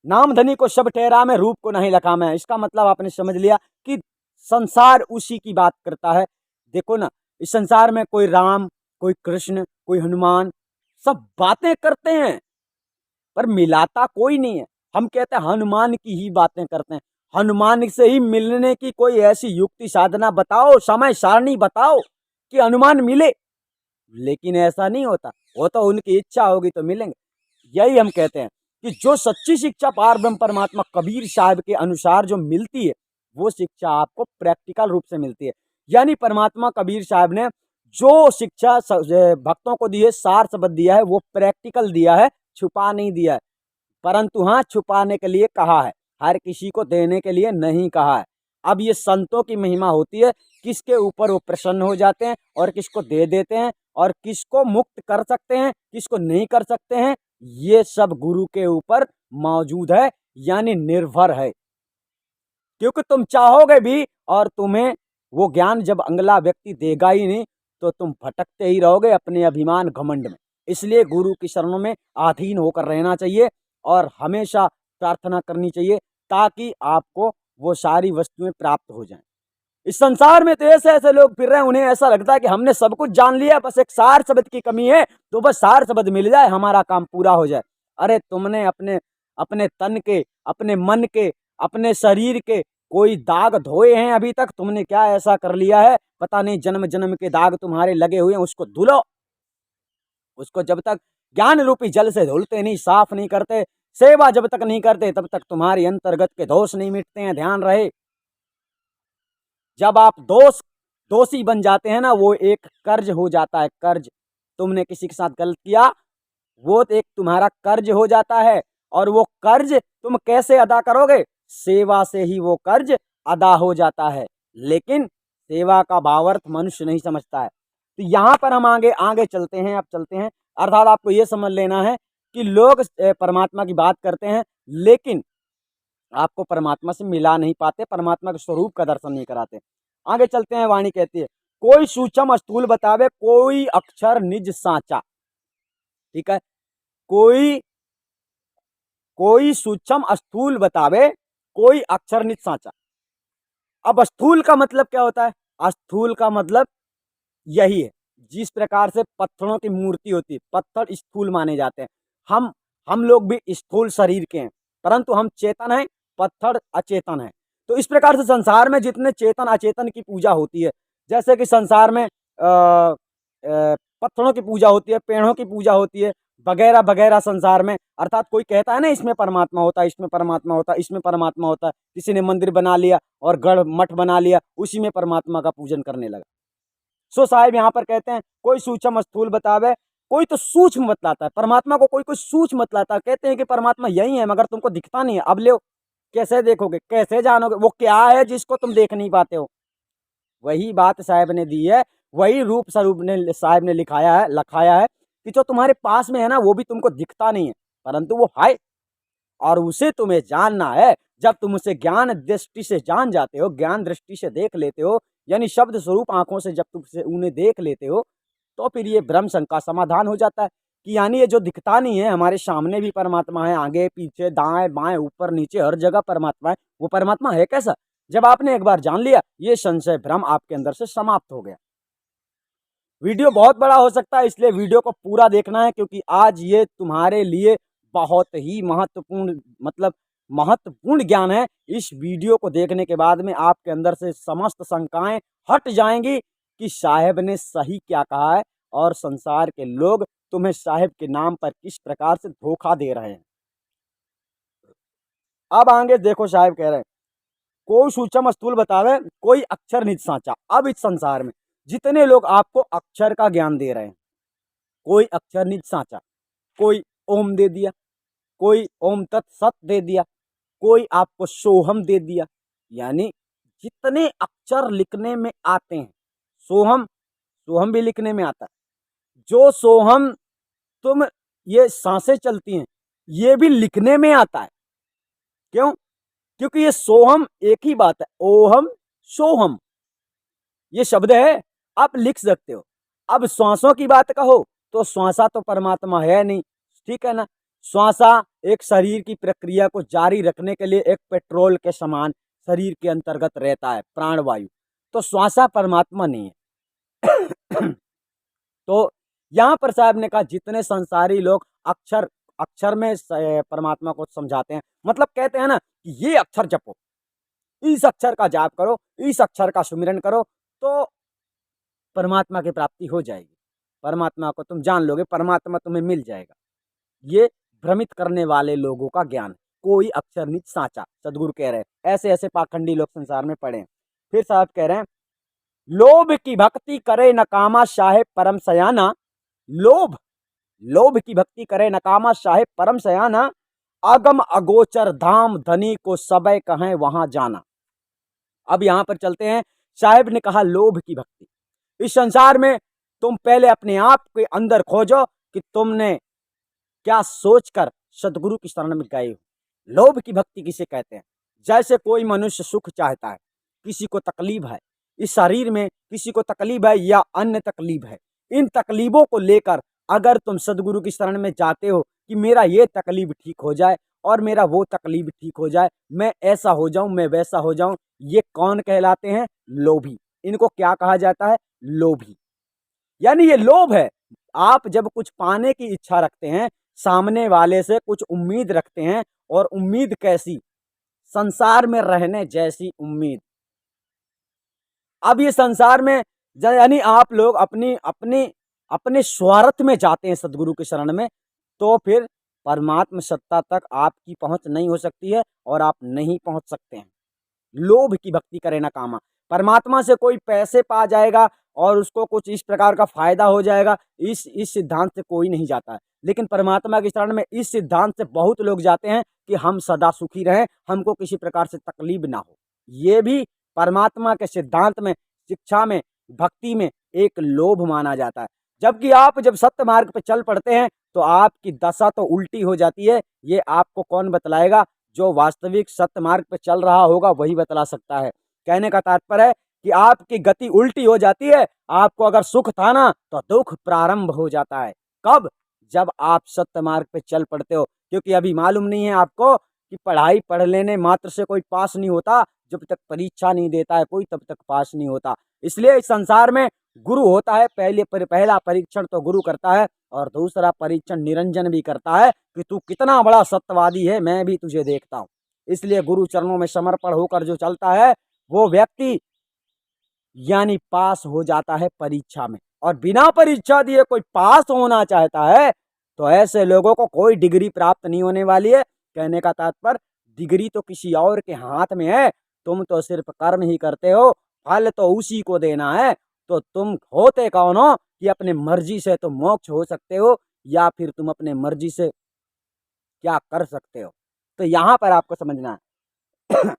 नाम धनी को शब ठहरा में, रूप को नहीं लखा में। इसका मतलब आपने समझ लिया कि संसार उसी की बात करता है। देखो ना, इस संसार में कोई राम, कोई कृष्ण, कोई हनुमान, सब बातें करते हैं पर मिलाता कोई नहीं है। हम कहते हैं हनुमान की ही बातें करते हैं। हनुमान से ही मिलने की कोई ऐसी युक्ति साधना बताओ, समय सारणी बताओ कि हनुमान मिले। लेकिन ऐसा नहीं होता, वो तो उनकी इच्छा होगी तो मिलेंगे। यही हम कहते हैं कि जो सच्ची शिक्षा पार ब्रह्म परमात्मा कबीर साहब के अनुसार जो मिलती है, वो शिक्षा आपको प्रैक्टिकल रूप से मिलती है। यानी परमात्मा कबीर साहब ने जो शिक्षा भक्तों को दी है, सार शब्द दिया है, वो प्रैक्टिकल दिया है, छुपा नहीं दिया है। परंतु हाँ, छुपाने के लिए कहा है, हर किसी को देने के लिए नहीं कहा है। अब ये संतों की महिमा होती है, किसके ऊपर वो प्रसन्न हो जाते हैं और किसको दे देते हैं, और किसको मुक्त कर सकते हैं, किसको नहीं कर सकते हैं, ये सब गुरु के ऊपर मौजूद है, यानी निर्भर है। क्योंकि तुम चाहोगे भी और तुम्हें वो ज्ञान जब अगला व्यक्ति देगा ही नहीं, तो तुम भटकते ही रहोगे अपने अभिमान घमंड में। इसलिए गुरु की शरणों में अधीन होकर रहना चाहिए और हमेशा प्रार्थना करनी चाहिए, ताकि आपको वो सारी वस्तुएं प्राप्त हो जाएं। इस संसार में तो ऐसे ऐसे लोग फिर रहे हैं, उन्हें ऐसा लगता है कि हमने सब कुछ जान लिया, बस एक सार शब्द की कमी है, तो बस सार शब्द मिल जाए हमारा काम पूरा हो जाए। अरे तुमने अपने अपने तन के, अपने मन के, अपने शरीर के कोई दाग धोए हैं अभी तक? तुमने क्या ऐसा कर लिया है? पता नहीं, जन्म जन्म के दाग तुम्हारे लगे हुए हैं, उसको धुलो। उसको जब तक ज्ञान रूपी जल से धुलते नहीं, साफ नहीं करते, सेवा जब तक नहीं करते, तब तक तुम्हारी अंतर्गत के दोष नहीं मिटते हैं। ध्यान रहे, जब आप दोषी बन जाते हैं ना, वो एक कर्ज हो जाता है। कर्ज, तुमने किसी के साथ गलत किया, वो एक तुम्हारा कर्ज हो जाता है। और वो कर्ज तुम कैसे अदा करोगे? सेवा से ही वो कर्ज अदा हो जाता है। लेकिन सेवा का भावार्थ मनुष्य नहीं समझता है। तो यहाँ पर हम आगे आगे चलते हैं। अब चलते हैं, अर्थात आपको ये समझ लेना है कि लोग परमात्मा की बात करते हैं, लेकिन आपको परमात्मा से मिला नहीं पाते, परमात्मा के स्वरूप का दर्शन नहीं कराते। आगे चलते हैं, वाणी कहती है, कोई सूक्ष्म स्थूल बतावे, कोई अक्षर निज साचा। ठीक है, कोई सूक्ष्म स्थूल बतावे, कोई अक्षर निज साचा। अब स्थूल का मतलब क्या होता है? स्थूल का मतलब यही है, जिस प्रकार से पत्थरों की मूर्ति होती है, पत्थर स्थूल माने जाते हैं। हम लोग भी स्थूल शरीर के हैं, परंतु हम चेतन हैं, पत्थर अचेतन है। तो इस प्रकार से संसार में जितने चेतन अचेतन की पूजा होती है, जैसे कि संसार में पत्थरों की पूजा होती है, पेड़ों की पूजा होती है, वगैरह वगैरह संसार में। अर्थात कोई कहता है ना, इसमें परमात्मा होता है, इसमें परमात्मा होता है, इसमें परमात्मा होता है। किसी ने मंदिर बना लिया और गढ़ मठ बना लिया, उसी में परमात्मा का पूजन करने लगा। सो साहेब यहाँ पर कहते हैं कोई सूक्ष्म स्थूल बतावे, कोई तो सूक्ष्म बतलाता है परमात्मा को, कोई कोई सूक्ष्म बतलाता है। कहते हैं कि परमात्मा यही है मगर तुमको दिखता नहीं है। अब ले कैसे देखोगे, कैसे जानोगे वो क्या है जिसको तुम देख नहीं पाते हो। वही बात साहब ने दी है, वही रूप स्वरूप ने साहब ने लिखाया है कि जो तुम्हारे पास में है ना वो भी तुमको दिखता नहीं है परंतु वो है, और उसे तुम्हें जानना है। जब तुम उसे ज्ञान दृष्टि से जान जाते हो, ज्ञान दृष्टि से देख लेते हो, यानी शब्द स्वरूप आंखों से जब तुम उन्हें देख लेते हो, तो फिर ये भ्रम शंका समाधान हो जाता है कि यानी ये जो दिखता नहीं है, हमारे सामने भी परमात्मा है, आगे पीछे दाएं बाएं ऊपर नीचे हर जगह परमात्मा है। वो परमात्मा है कैसा? जब आपने एक बार जान लिया, ये संशय भ्रम आपके अंदर से समाप्त हो गया। वीडियो बहुत बड़ा हो सकता है, इसलिए वीडियो को पूरा देखना है, क्योंकि आज ये तुम्हारे लिए बहुत ही महत्वपूर्ण महत्वपूर्ण ज्ञान है। इस वीडियो को देखने के बाद में आपके अंदर से समस्त शंकाएं हट जाएंगी कि साहेब ने सही क्या कहा है और संसार के लोग तुम्हें साहेब के नाम पर किस प्रकार से धोखा दे रहे हैं। अब आगे देखो, साहेब कह रहे हैं कोई सूक्ष्म स्थूल बतावे, कोई अक्षर निज साचा। अब इस संसार में जितने लोग आपको अक्षर का ज्ञान दे रहे हैं, कोई अक्षर निज साचा, कोई ओम दे दिया, कोई ओम तत् सत दे दिया, कोई आपको सोहम दे दिया। यानी जितने अक्षर लिखने में आते हैं, सोहम सोहम भी लिखने में आता है। जो सोहम तुम ये सांसें चलती हैं, ये भी लिखने में आता है। क्यों? क्योंकि ये सोहम एक ही बात है, ओहम सोहम ये शब्द है, आप लिख सकते हो। अब श्वासों की बात कहो तो श्वासा तो परमात्मा है नहीं, ठीक है ना। श्वासा एक शरीर की प्रक्रिया को जारी रखने के लिए एक पेट्रोल के समान शरीर के अंतर्गत रहता है, प्राणवायु। तो श्वासा परमात्मा नहीं है। तो यहाँ पर साहब ने कहा जितने संसारी लोग अक्षर अक्षर में परमात्मा को समझाते हैं, मतलब कहते हैं ना कि ये अक्षर जपो, इस अक्षर का जाप करो, इस अक्षर का सुमिरन करो, तो परमात्मा की प्राप्ति हो जाएगी, परमात्मा को तुम जान लोगे, परमात्मा तुम्हें मिल जाएगा। ये भ्रमित करने वाले लोगों का ज्ञान। कोई अक्षर निज साचा, सदगुरु कह रहे हैं। ऐसे ऐसे पाखंडी लोग संसार में पड़े हैं। फिर साहब कह रहे हैं लोभ की भक्ति करे नकामा शाहे परम सयाना। लोभ की भक्ति करे नकामा शाहे परम सयाना। अगम अगोचर धाम धनी को सबय कहें वहां जाना। अब यहां पर चलते हैं। साहेब ने कहा लोभ की भक्ति, इस संसार में तुम पहले अपने आप के अंदर खोजो कि तुमने क्या सोचकर सदगुरु की शरण में गए हो। लोभ की भक्ति किसे कहते हैं? जैसे कोई मनुष्य सुख चाहता है, किसी को तकलीफ है, इस शरीर में किसी को तकलीफ है या अन्य तकलीफ है, इन तकलीफों को लेकर अगर तुम सदगुरु की शरण में जाते हो कि मेरा ये तकलीफ ठीक हो जाए और मेरा वो तकलीफ ठीक हो जाए, मैं ऐसा हो जाऊं, मैं वैसा हो जाऊं, ये कौन कहलाते हैं? लोभी। इनको क्या कहा जाता है? लोभी। यानी ये लोभ है। आप जब कुछ पाने की इच्छा रखते हैं, सामने वाले से कुछ उम्मीद रखते हैं, और उम्मीद कैसी? संसार में रहने जैसी उम्मीद। अब ये संसार में यानी आप लोग अपनी अपनी अपने स्वार्थ में जाते हैं सदगुरु के शरण में, तो फिर परमात्मा सत्ता तक आपकी पहुंच नहीं हो सकती है और आप नहीं पहुंच सकते हैं। लोभ की भक्ति करे ना कामा। परमात्मा से कोई पैसे पा जाएगा और उसको कुछ इस प्रकार का फायदा हो जाएगा, इस सिद्धांत से कोई नहीं जाता है। लेकिन परमात्मा की शरण में इस सिद्धांत से बहुत लोग जाते हैं कि हम सदा सुखी रहें, हमको किसी प्रकार से तकलीफ ना हो। ये भी परमात्मा के सिद्धांत में, शिक्षा में, भक्ति में एक लोभ माना जाता है। जबकि आप जब सत्य मार्ग पर चल पड़ते हैं तो आपकी दशा तो उल्टी हो जाती है। ये आपको कौन बतलाएगा? जो वास्तविक सत्य मार्ग पर चल रहा होगा वही बतला सकता है। कहने का तात्पर्य है कि आपकी गति उल्टी हो जाती है। आपको अगर सुख था ना तो दुख प्रारंभ हो जाता है। कब? जब आप सत्य मार्ग पे चल पड़ते हो। क्योंकि अभी मालूम नहीं है आपको कि पढ़ाई पढ़ लेने मात्र से कोई पास नहीं होता, जब तक परीक्षा नहीं देता है कोई तब तक पास नहीं होता। इसलिए इस संसार में गुरु होता है, पहला परीक्षण तो गुरु करता है और दूसरा परीक्षण निरंजन भी करता है कि तू कितना बड़ा सत्यवादी है, मैं भी तुझे देखता हूँ। इसलिए गुरु चरणों में समर्पण होकर जो चलता है वो व्यक्ति यानी पास हो जाता है परीक्षा में। और बिना परीक्षा दिए कोई पास होना चाहता है तो ऐसे लोगों को कोई डिग्री प्राप्त नहीं होने वाली है। कहने का तात्पर्य डिग्री तो किसी और के हाथ में है, तुम तो सिर्फ कर्म ही करते हो, फल तो उसी को देना है। तो तुम होते कौन हो कि अपने मर्जी से तुम मोक्ष हो सकते हो, या फिर तुम अपने मर्जी से क्या कर सकते हो। तो यहाँ पर आपको समझना है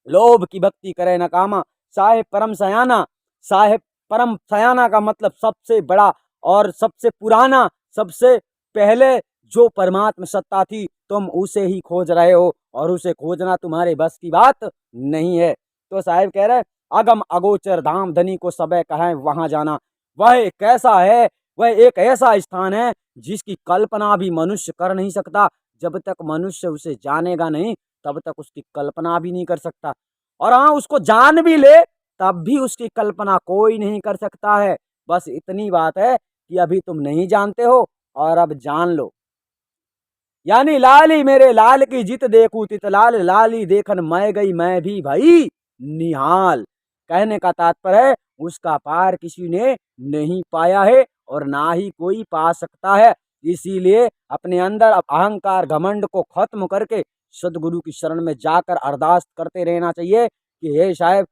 लोभ की भक्ति करे न कामा, साहेब परम सयाना। साहेब परम सयाना का मतलब सबसे बड़ा और सबसे पुराना, सबसे पहले जो परमात्म सत्ता थी, तुम उसे ही खोज रहे हो और उसे खोजना तुम्हारे बस की बात नहीं है। तो साहेब कह रहे अगम अगोचर धाम धनी को सबे कहें वहां जाना। वह एक ऐसा है, वह एक ऐसा स्थान है जिसकी कल्पना भी मनुष्य कर नहीं सकता। जब तक मनुष्य उसे जानेगा नहीं, तब तक उसकी कल्पना भी नहीं कर सकता। और हाँ, उसको जान भी ले तब भी उसकी कल्पना कोई नहीं कर सकता है। बस इतनी बात है कि अभी तुम नहीं जानते हो और अब जान लो। यानी लाली मेरे लाल की जित देखूं तित लाल, लाली देखन मैं गई मैं भी भाई निहाल। कहने का तात्पर्य है उसका पार किसी ने नहीं पाया है और ना ही कोई पा सकता है। इसीलिए अपने अंदर अहंकार घमंड को खत्म करके सदगुरु की शरण में जाकर अरदास करते रहना चाहिए कि हे साहब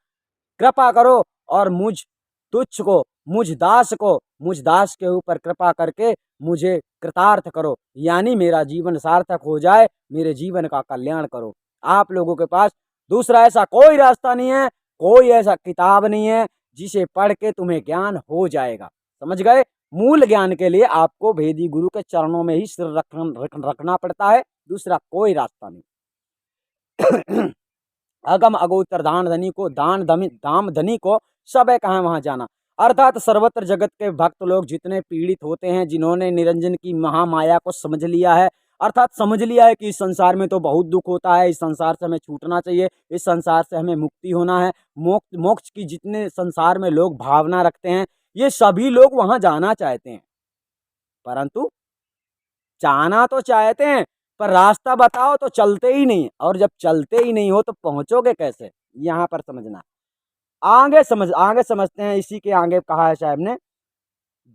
कृपा करो और मुझ तुच्छ को, मुझ दास के ऊपर कृपा करके मुझे कृतार्थ करो, यानी मेरा जीवन सार्थक हो जाए, मेरे जीवन का कल्याण करो। आप लोगों के पास दूसरा ऐसा कोई रास्ता नहीं है, कोई ऐसा किताब नहीं है जिसे पढ़ के तुम्हें ज्ञान हो जाएगा। समझ गए। मूल ज्ञान के लिए आपको भेदी गुरु के चरणों में ही सिर रखना पड़ता है, दूसरा कोई रास्ता नहीं। अगम अगोचर दान धनी को दाम धनी को सब है कहाँ वहां जाना। अर्थात सर्वत्र जगत के भक्त लोग जितने पीड़ित होते हैं, जिन्होंने निरंजन की महामाया को समझ लिया है, अर्थात समझ लिया है कि इस संसार में तो बहुत दुख होता है, इस संसार से हमें छूटना चाहिए, इस संसार से हमें मुक्ति होना है, मोक्ष की जितने संसार में लोग भावना रखते हैं, ये सभी लोग वहां जाना चाहते हैं। परंतु जाना तो चाहते हैं पर रास्ता बताओ तो चलते ही नहीं, और जब चलते ही नहीं हो तो पहुंचोगे कैसे, यहां पर समझना। आगे समझते हैं। इसी के आगे कहा है साहब ने,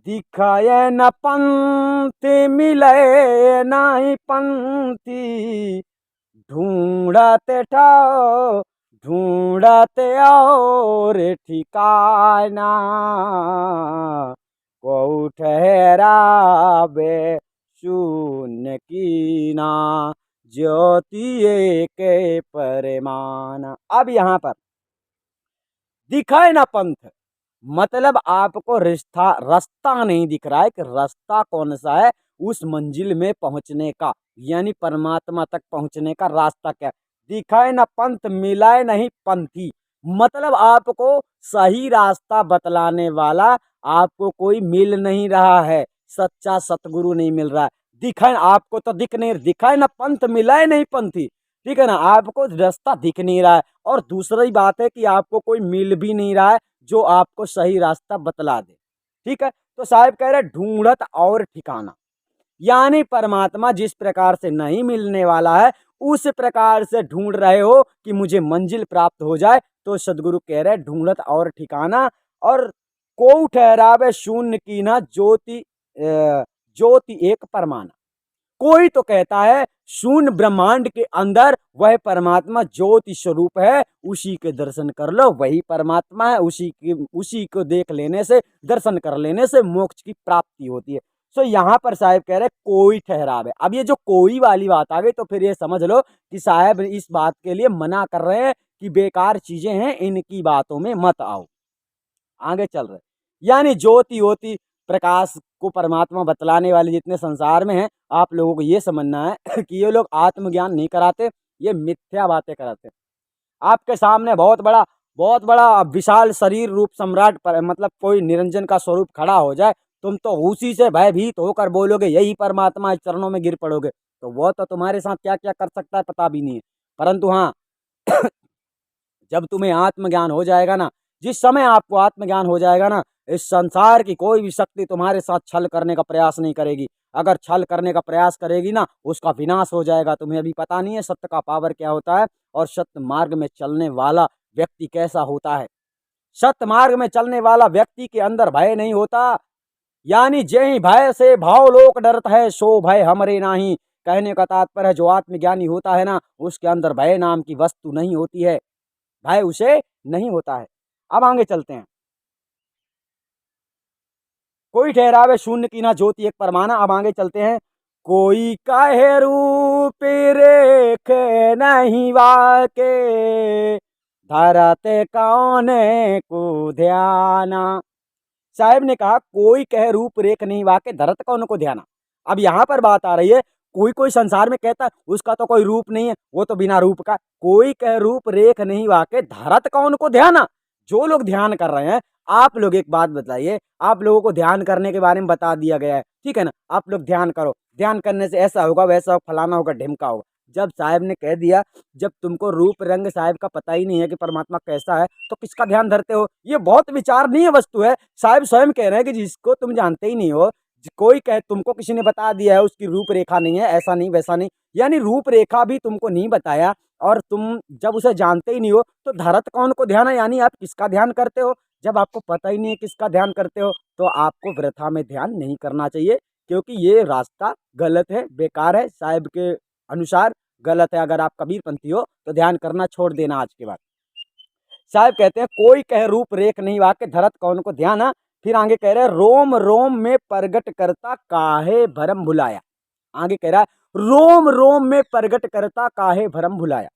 दिखाए न पंथी मिले नहीं पंथी, ढूंढते और ठिकाना, को ठहरावे शून्य की ना, ज्योति के परिमाण। अब यहां पर दिखाए ना पंथ, मतलब आपको रास्ता नहीं दिख रहा है कि रास्ता कौन सा है उस मंजिल में पहुंचने का, यानी परमात्मा तक पहुंचने का रास्ता क्या। दिखाए ना पंथ मिलाए नहीं पंथी, मतलब आपको सही रास्ता बतलाने वाला आपको कोई मिल नहीं रहा है, सच्चा सतगुरु नहीं मिल रहा है। दिखाए आपको तो दिख नहीं, दिखाए ना पंथ मिलाए नहीं पंथी, ठीक है ना, आपको रास्ता दिख नहीं रहा है। और दूसरी बात है कि आपको कोई मिल भी नहीं रहा है जो आपको सही रास्ता बतला दे। ठीक है, तो साहब कह रहे ढूंढत और ठिकाना, यानी परमात्मा जिस प्रकार से नहीं मिलने वाला है उस प्रकार से ढूंढ रहे हो कि मुझे मंजिल प्राप्त हो जाए। तो सदगुरु कह रहे ढूंढत और ठिकाना, और को ठहरावे शून्य की ना ज्योति, ज्योति एक परमाना। कोई तो कहता है शून्य ब्रह्मांड के अंदर वह परमात्मा ज्योति स्वरूप है, उसी के दर्शन कर लो, वही परमात्मा है, उसी को देख लेने से, दर्शन कर लेने से मोक्ष की प्राप्ति होती है। सो यहाँ पर साहब कह रहे कोई ठहरावे। अब ये जो कोई वाली बात आ गई तो फिर ये समझ लो कि साहब इस बात के लिए मना कर रहे हैं कि बेकार चीजें हैं, इनकी बातों में मत आओ। आगे चल रहे, यानी ज्योति होती प्रकाश को परमात्मा बतलाने वाले जितने संसार में हैं, आप लोगों को ये समझना है कि ये लोग आत्मज्ञान नहीं कराते, ये मिथ्या बातें कराते। आपके सामने बहुत बड़ा विशाल शरीर रूप सम्राट पर मतलब कोई निरंजन का स्वरूप खड़ा हो जाए, तुम तो उसी से भयभीत होकर बोलोगे यही परमात्मा, चरणों में गिर पड़ोगे। तो वो तो तुम्हारे साथ क्या क्या कर सकता है पता भी नहीं है। परंतु हाँ, जब तुम्हें आत्मज्ञान हो जाएगा ना, जिस समय आपको आत्मज्ञान हो जाएगा ना, इस संसार की कोई भी शक्ति तुम्हारे साथ छल करने का प्रयास नहीं करेगी। अगर छल करने का प्रयास करेगी ना, उसका विनाश हो जाएगा। तुम्हें अभी पता नहीं है सत्य का पावर क्या होता है और सत्य मार्ग में चलने वाला व्यक्ति कैसा होता है। सत्य मार्ग में चलने वाला व्यक्ति के अंदर भय नहीं होता, यानी जय भय से भाव लोक डरत है, सो भय हमरे नाही। कहने का तात्पर्य है जो आत्मज्ञानी होता है ना, उसके अंदर भय नाम की वस्तु नहीं होती है, भय उसे नहीं होता है। अब आगे चलते हैं। कोई ठहरावे शून्य की ना ज्योति एक परमाना। अब आगे चलते हैं। कोई कहे रूप रेख नहीं वाके, धरते कौन को ध्याना। साहब ने कहा कोई कहे रूप रेख नहीं वाके, धरत कौन को ध्याना। अब यहाँ पर बात आ रही है, कोई कोई संसार में कहता है उसका तो कोई रूप नहीं है, वो तो बिना रूप का। कोई कहे रूप रेख नहीं वाके, धरत कौन को ध्याना। जो लोग ध्यान कर रहे हैं, आप लोग एक बात बताइए, आप लोगों को ध्यान करने के बारे में बता दिया गया है, ठीक है ना। आप लोग ध्यान करो, ध्यान करने से ऐसा होगा, वैसा होगा, फलाना होगा, ढिमका होगा। जब साहब ने कह दिया, जब तुमको रूप रंग साहब का पता ही नहीं है कि परमात्मा कैसा है, तो किसका ध्यान धरते हो। ये बहुत विचारणीय वस्तु है। साहब स्वयं कह रहे हैं कि जिसको तुम जानते ही नहीं हो, कोई कहे तुमको किसी ने बता दिया है उसकी रूप रेखा नहीं है, ऐसा नहीं वैसा नहीं, यानी रूप रेखा भी तुमको नहीं बताया, और तुम जब उसे जानते ही नहीं हो तो धरत कौन को ध्यान है, यानी आप किसका ध्यान करते हो। जब आपको पता ही नहीं है किसका ध्यान करते हो, तो आपको वृथा में ध्यान नहीं करना चाहिए, क्योंकि ये रास्ता गलत है, बेकार है, साहब के अनुसार गलत है। अगर आप कबीरपंथी हो तो ध्यान करना छोड़ देना आज के बाद। साहब कहते हैं कोई कहे रूप रेख नहीं वाके, धरत कौन को ध्याना। फिर आगे कह रहे हैं रोम रोम में प्रगट करता, काहे भरम भुलाया। आगे कह रहा है रोम रोम में प्रगट करता, काहे भरम भुलाया।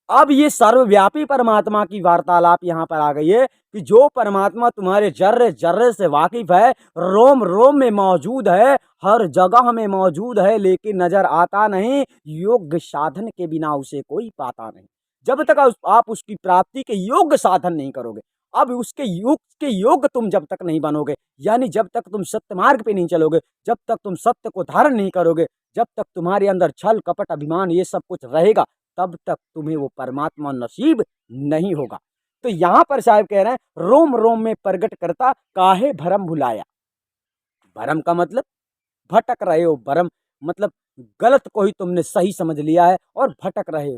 अब ये सर्वव्यापी परमात्मा की वार्तालाप यहाँ पर आ गई है कि जो परमात्मा तुम्हारे जर्रे जर्रे से वाकिफ है, रोम रोम में मौजूद है, हर जगह में मौजूद है, लेकिन नजर आता नहीं। योग्य साधन के बिना उसे कोई पाता नहीं। जब तक आप उसकी प्राप्ति के योग्य साधन नहीं करोगे, अब उसके योग्य तुम जब तक नहीं बनोगे, यानी जब तक तुम सत्य मार्ग पे नहीं चलोगे, जब तक तुम सत्य को धारण नहीं करोगे, जब तक तुम्हारे अंदर छल कपट अभिमान ये सब कुछ रहेगा, तब तक तुम्हें वो परमात्मा नसीब नहीं होगा। तो यहां पर साहब कह रहे हैं रोम रोम में प्रगट करता, काहे भरम भुलाया। भरम का मतलब भटक रहे हो, भरम मतलब गलत को ही तुमने सही समझ लिया है और भटक रहे हो,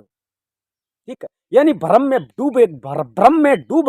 ठीक है। यानी भ्रम में डूब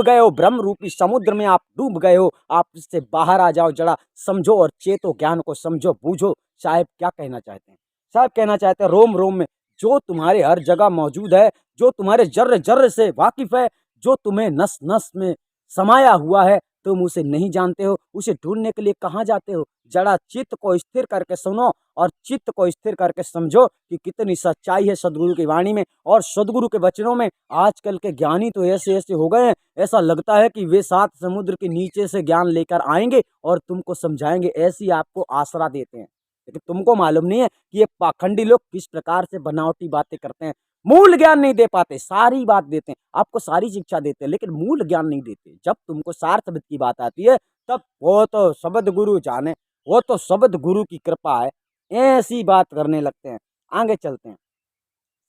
गए हो, भ्रम रूपी समुद्र में आप डूब गए हो। आप इससे बाहर आ जाओ, जरा समझो और चेतो, ज्ञान को समझो, बूझो। साहब क्या कहना चाहते हैं। साहब कहना चाहते हैं रोम रोम में जो तुम्हारे हर जगह मौजूद है, जो तुम्हारे जर्रे जर्रे से वाकिफ है, जो तुम्हें नस नस में समाया हुआ है, तुम उसे नहीं जानते हो। उसे ढूंढने के लिए कहाँ जाते हो। जरा चित्त को स्थिर करके सुनो और चित्त को स्थिर करके समझो कि कितनी सच्चाई है सदगुरु की वाणी में और सदगुरु के वचनों में। आजकल के ज्ञानी तो ऐसे ऐसे हो गए हैं, ऐसा लगता है कि वे 7 समुद्र के नीचे से ज्ञान लेकर आएंगे और तुमको समझाएंगे, ऐसी आपको आसरा देते हैं। लेकिन तुमको मालूम नहीं है कि ये पाखंडी लोग किस प्रकार से बनावटी बातें करते हैं। मूल ज्ञान नहीं दे पाते, सारी बात देते हैं, आपको सारी शिक्षा देते हैं, लेकिन मूल ज्ञान नहीं देते। जब तुमको सार शब्द की बात आती है, तब वो तो शब्द गुरु जाने, वो तो शब्द गुरु की कृपा है, ऐसी बात करने लगते हैं। आगे चलते हैं।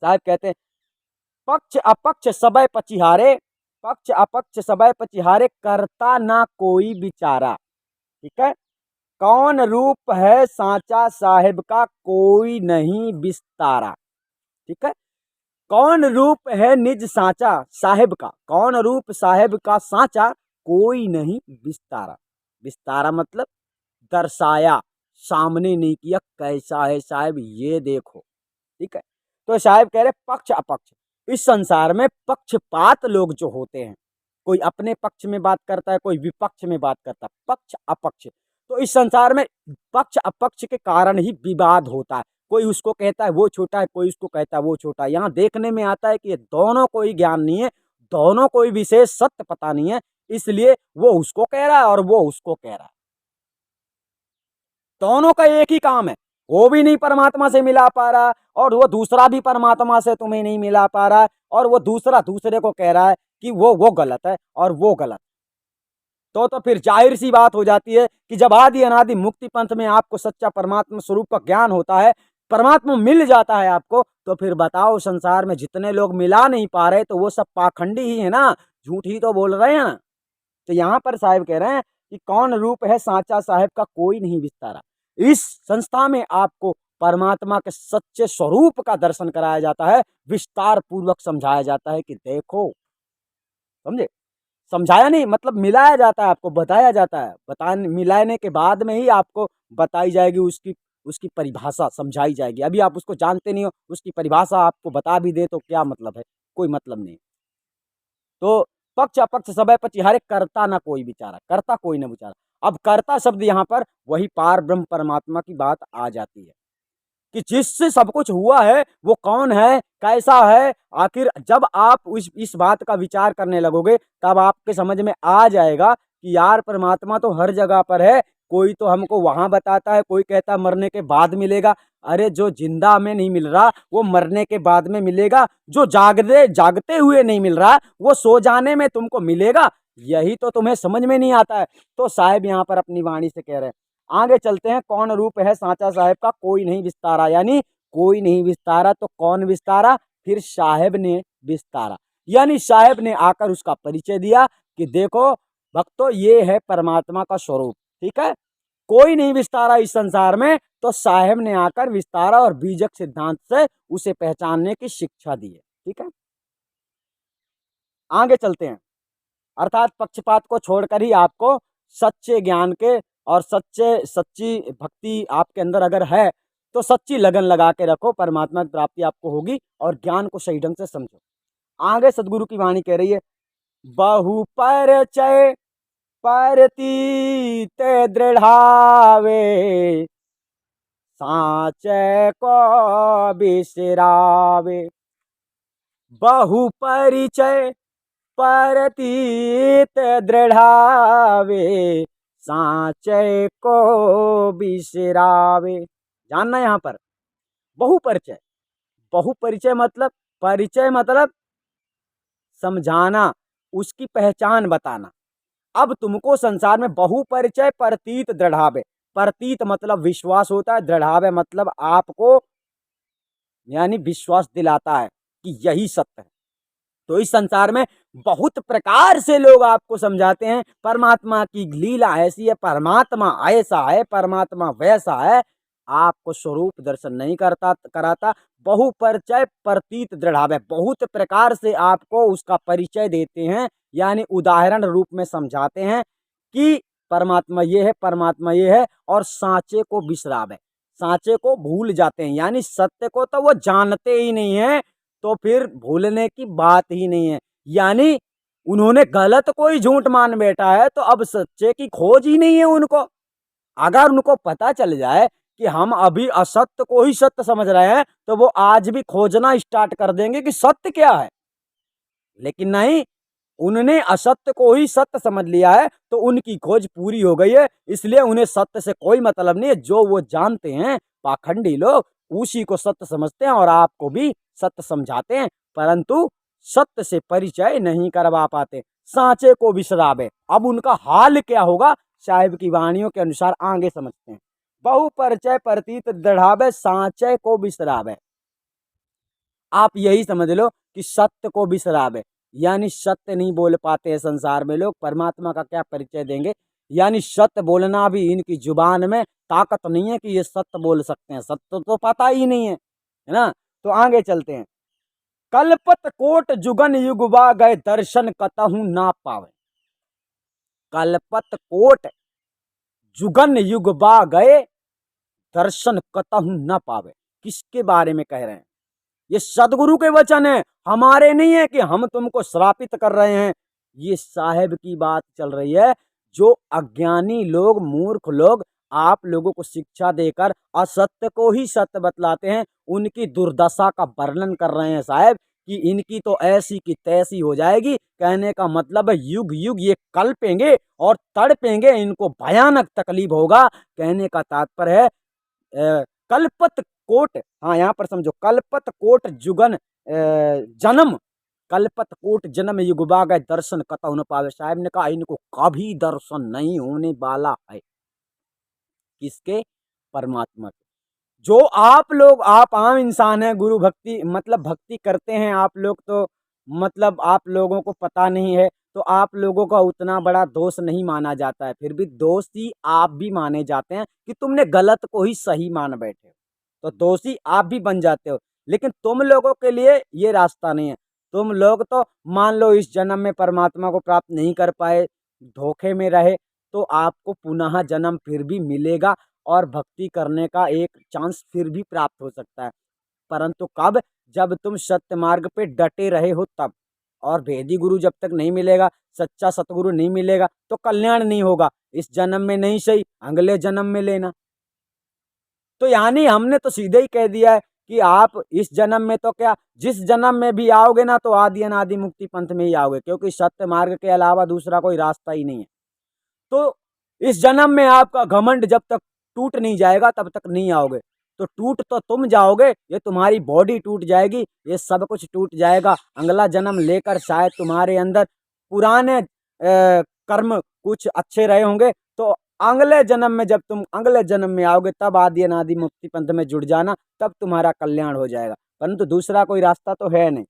साहब कहते हैं पक्ष अपक्ष सबय पचिहारे, पक्ष अपक्ष सबय पचिहारे, करता ना कोई विचारा। ठीक है। कौन रूप है सांचा साहिब का, कोई नहीं विस्तारा। ठीक है। कौन रूप है निज सांचा साहिब का, कौन रूप साहिब का सांचा, कोई नहीं विस्तारा। विस्तारा मतलब दर्शाया, सामने नहीं किया, कैसा है साहिब ये देखो। ठीक है। तो साहिब कह रहे पक्ष अपक्ष, इस संसार में पक्षपात लोग जो होते हैं, कोई अपने पक्ष में बात करता है, कोई विपक्ष में बात करता है, पक्ष अपक्ष। तो इस संसार में पक्ष अपक्ष के कारण ही विवाद होता है। कोई उसको कहता है वो छोटा है, कोई उसको कहता है वो छोटा है। यहाँ देखने में आता है कि ये दोनों को ही ज्ञान नहीं है, दोनों को ही विशेष सत्य पता नहीं है, इसलिए वो उसको कह रहा है और वो उसको कह रहा है। दोनों का एक ही काम है, वो भी नहीं परमात्मा से मिला पा रहा और वो दूसरा भी परमात्मा से तुम्हें नहीं मिला पा रहा, और वो दूसरा दूसरे को कह रहा है कि वो गलत है और वो गलत। तो फिर जाहिर सी बात हो जाती है कि जब आदि अनादि मुक्ति पंथ में आपको सच्चा परमात्मा स्वरूप का ज्ञान होता है, परमात्मा मिल जाता है आपको, तो फिर बताओ संसार में जितने लोग मिला नहीं पा रहे, तो वो सब पाखंडी ही है ना, झूठ ही तो बोल रहे हैं ना। तो यहाँ पर साहिब कह रहे हैं कि कौन रूप है सांचा साहिब का, कोई नहीं विस्तारा। इस संस्था में आपको परमात्मा के सच्चे स्वरूप का दर्शन कराया जाता है, विस्तार पूर्वक समझाया जाता है कि देखो, समझे। समझाया नहीं मतलब मिलाया जाता है, आपको बताया जाता है, मिलाने के बाद में ही आपको बताई जाएगी उसकी उसकी परिभाषा समझाई जाएगी। अभी आप उसको जानते नहीं हो, उसकी परिभाषा आपको बता भी दे तो क्या मतलब है, कोई मतलब नहीं। तो पक्ष अपक्ष सबय पचिहारे, करता ना कोई विचारा, करता कोई ना विचारा। अब कर्ता शब्द यहाँ पर वही पार ब्रह्म परमात्मा की बात आ जाती है कि जिससे सब कुछ हुआ है वो कौन है, कैसा है। आखिर जब आप इस बात का विचार करने लगोगे तब आपके समझ में आ जाएगा कि यार परमात्मा तो हर जगह पर है। कोई तो हमको वहां बताता है, कोई कहता है मरने के बाद मिलेगा। अरे जो जिंदा में नहीं मिल रहा वो मरने के बाद में मिलेगा, जो जागते हुए नहीं मिल रहा वो सो जाने में तुमको मिलेगा। यही तो तुम्हें समझ में नहीं आता है। तो साहब यहाँ पर अपनी वाणी से कह रहे हैं। आगे चलते हैं। कौन रूप है साचा साहेब का, कोई नहीं विस्तारा, यानी कोई नहीं विस्तारा तो कौन विस्तारा, फिर साहेब ने विस्तारा, यानी साहेब ने आकर उसका परिचय दिया कि देखो भक्तों ये है परमात्मा का स्वरूप। ठीक है, कोई नहीं विस्तारा इस संसार में, तो साहेब ने आकर विस्तारा और बीजक सिद्धांत से उसे पहचानने की शिक्षा दी है। ठीक है, आगे चलते हैं। अर्थात पक्षपात को छोड़कर ही आपको सच्चे ज्ञान के और सच्ची भक्ति आपके अंदर अगर है तो सच्ची लगन लगा के रखो, परमात्मा की प्राप्ति आपको होगी और ज्ञान को सही ढंग से समझो। आगे सदगुरु की वाणी कह रही है, बहु परिचय परतीत दृढ़ावे, साँचे को बिसरावे। बहु परिचय परतीत दृढ़ावे, साँचे को बिसरावे। जानना यहाँ पर बहुपरिचय, बहुपरिचय मतलब, परिचय मतलब समझाना, उसकी पहचान बताना। अब तुमको संसार में बहुपरिचय प्रतीत दृढ़ावे, प्रतीत मतलब विश्वास होता है, दृढ़ावे मतलब आपको यानी विश्वास दिलाता है कि यही सत्य है। तो इस संसार में बहुत प्रकार से लोग आपको समझाते हैं परमात्मा की लीला ऐसी है, परमात्मा ऐसा है, परमात्मा वैसा है, आपको स्वरूप दर्शन नहीं कराता। बहुपरिचय प्रतीत दृढ़ावे, बहुत प्रकार से आपको उसका परिचय देते हैं, यानी उदाहरण रूप में समझाते हैं कि परमात्मा ये है, परमात्मा ये है, और सांचे को बिसरावे, सांचे को भूल जाते हैं, यानी सत्य को तो वो जानते ही नहीं है, तो फिर भूलने की बात ही नहीं है। यानी उन्होंने गलत कोई झूठ मान बैठा है तो अब सच्चे की खोज ही नहीं है उनको। अगर उनको पता चल जाए कि हम अभी असत्य को ही सत्य समझ रहे हैं तो वो आज भी खोजना स्टार्ट कर देंगे कि सत्य क्या है। लेकिन नहीं, उन्होंने असत्य को ही सत्य समझ लिया है तो उनकी खोज पूरी हो गई है, इसलिए उन्हें सत्य से कोई मतलब नहीं है। जो वो जानते हैं पाखंडी लोग उसी को सत्य समझते हैं और आपको भी सत्य समझाते हैं, परंतु सत्य से परिचय नहीं करवा पाते, सांचे को बिसरावे। अब उनका हाल क्या होगा साहिब की वाणियों के अनुसार आगे समझते हैं। बहु परिचय प्रतीत दृढ़ावे, सांचे को बिसरावे। आप यही समझ लो कि सत्य को बिसरावे, यानी सत्य नहीं बोल पाते हैं संसार में लोग, परमात्मा का क्या परिचय देंगे। यानी सत्य बोलना भी इनकी जुबान में ताकत नहीं है कि ये सत्य बोल सकते हैं, सत्य तो पता ही नहीं है ना। तो आगे चलते हैं। कल्पत कोट जुगन युगवा गए, दर्शन कतहु ना पावे। कल्पत कोट जुगन युगवा गए, दर्शन कतहु ना पावे। किसके बारे में कह रहे हैं? ये सदगुरु के वचन है, हमारे नहीं है कि हम तुमको श्रापित कर रहे हैं। ये साहेब की बात चल रही है। जो अज्ञानी लोग, मूर्ख लोग आप लोगों को शिक्षा देकर असत्य को ही सत्य बतलाते हैं, उनकी दुर्दशा का वर्णन कर रहे हैं साहब कि इनकी तो ऐसी की तैसी हो जाएगी। कहने का मतलब है युग युग ये कल्पेंगे और तड़पेंगे, इनको भयानक तकलीफ होगा। कहने का तात्पर्य है कल्पत कोट, हाँ यहाँ पर समझो, कल्पत कोट जुगन जन्म, कल्पत कोट जन्म युगबा गए, दर्शन कतहु न पावे। साहब ने कहा इनको कभी दर्शन नहीं होने वाला है। किसके? परमात्मा के। जो आप लोग, आप आम इंसान हैं, गुरु भक्ति मतलब भक्ति करते हैं आप लोग, तो मतलब आप लोगों को पता नहीं है, तो आप लोगों का उतना बड़ा दोष नहीं माना जाता है। फिर भी दोषी आप भी माने जाते हैं कि तुमने गलत को ही सही मान बैठे हो, तो दोषी आप भी बन जाते हो। लेकिन तुम लोगों के लिए ये रास्ता नहीं है। तुम लोग तो मान लो इस जन्म में परमात्मा को प्राप्त नहीं कर पाए, धोखे में रहे, तो आपको पुनः जन्म फिर भी मिलेगा और भक्ति करने का एक चांस फिर भी प्राप्त हो सकता है। परंतु कब? जब तुम सत्य मार्ग पे डटे रहे हो तब। और भेदी गुरु जब तक नहीं मिलेगा, सच्चा सतगुरु नहीं मिलेगा, तो कल्याण नहीं होगा। इस जन्म में नहीं सही, अगले जन्म में लेना। तो यानी हमने तो सीधे ही कह दिया है कि आप इस जन्म में तो क्या, जिस जन्म में भी आओगे ना तो आदि अनादि मुक्ति पंथ में ही आओगे, क्योंकि सत्य मार्ग के अलावा दूसरा कोई रास्ता ही नहीं है। तो इस जन्म में आपका घमंड जब तक टूट नहीं जाएगा तब तक नहीं आओगे। तो टूट तो तुम जाओगे, ये तुम्हारी बॉडी टूट जाएगी, ये सब कुछ टूट जाएगा। अगला जन्म लेकर शायद तुम्हारे अंदर पुराने कर्म कुछ अच्छे रहे होंगे, तो अगले जन्म में जब तुम अगले जन्म में आओगे तब आदि अनादि मुक्ति पंथ में जुड़ जाना, तब तुम्हारा कल्याण हो जाएगा। परंतु दूसरा कोई रास्ता तो है नहीं।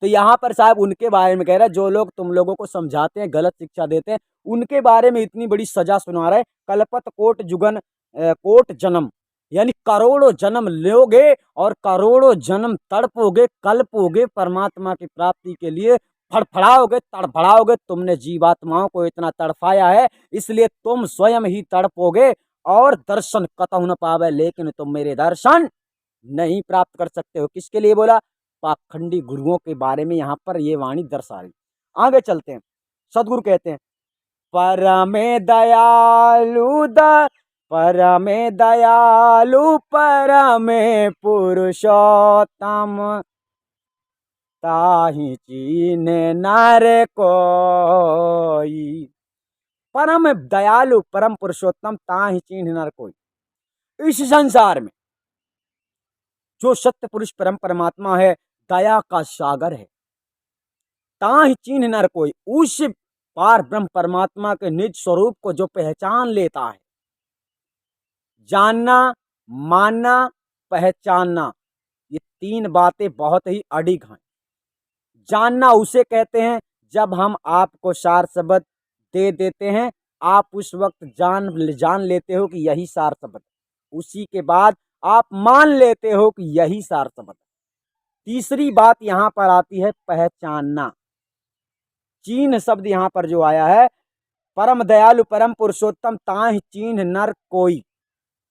तो यहाँ पर साहब उनके बारे में कह रहा है, जो लोग तुम लोगों को समझाते हैं, गलत शिक्षा देते हैं, उनके बारे में इतनी बड़ी सजा सुना रहे। कल्पत कोट जुगन कोट जन्म, यानी करोड़ों जन्म लोगे और करोड़ों जन्म तड़पोगे, कल्पोगे, परमात्मा की प्राप्ति के लिए फड़फड़ाओगे, तड़फड़ाओगे। तुमने जीवात्माओं को इतना तड़फाया है, इसलिए तुम स्वयं ही तड़पोगे और दर्शन कतहु न पावे, लेकिन तुम मेरे दर्शन नहीं प्राप्त कर सकते हो। किसके लिए बोला? पाखंडी गुरुओं के बारे में यहाँ पर ये वाणी दर्शा रही। आगे चलते हैं। सदगुरु कहते हैं, परमे दयालु परमे दयालु परमे पुरुषोत्तम, ताहि चीन्हे नर कोई। परम दयालु परम पुरुषोत्तम ताहि चीन्हे नर कोई। इस संसार में जो सत्य पुरुष परम परमात्मा है, दया का सागर है, ताहि चीन्हे नर कोई। उस पार ब्रह्म परमात्मा के निज स्वरूप को जो पहचान लेता है, जानना, मानना, पहचानना, ये तीन बातें बहुत ही अडिग हैं। जानना उसे कहते हैं जब हम आपको सार शब्द दे देते हैं, आप उस वक्त जान लेते हो कि यही सार शब्द, उसी के बाद आप मान लेते हो कि यही सार शब्द। तीसरी बात यहां पर आती है पहचानना। चीन्ह शब्द यहां पर जो आया है, परम दयालु परम पुरुषोत्तम ताहि चीन्ह नर कोई।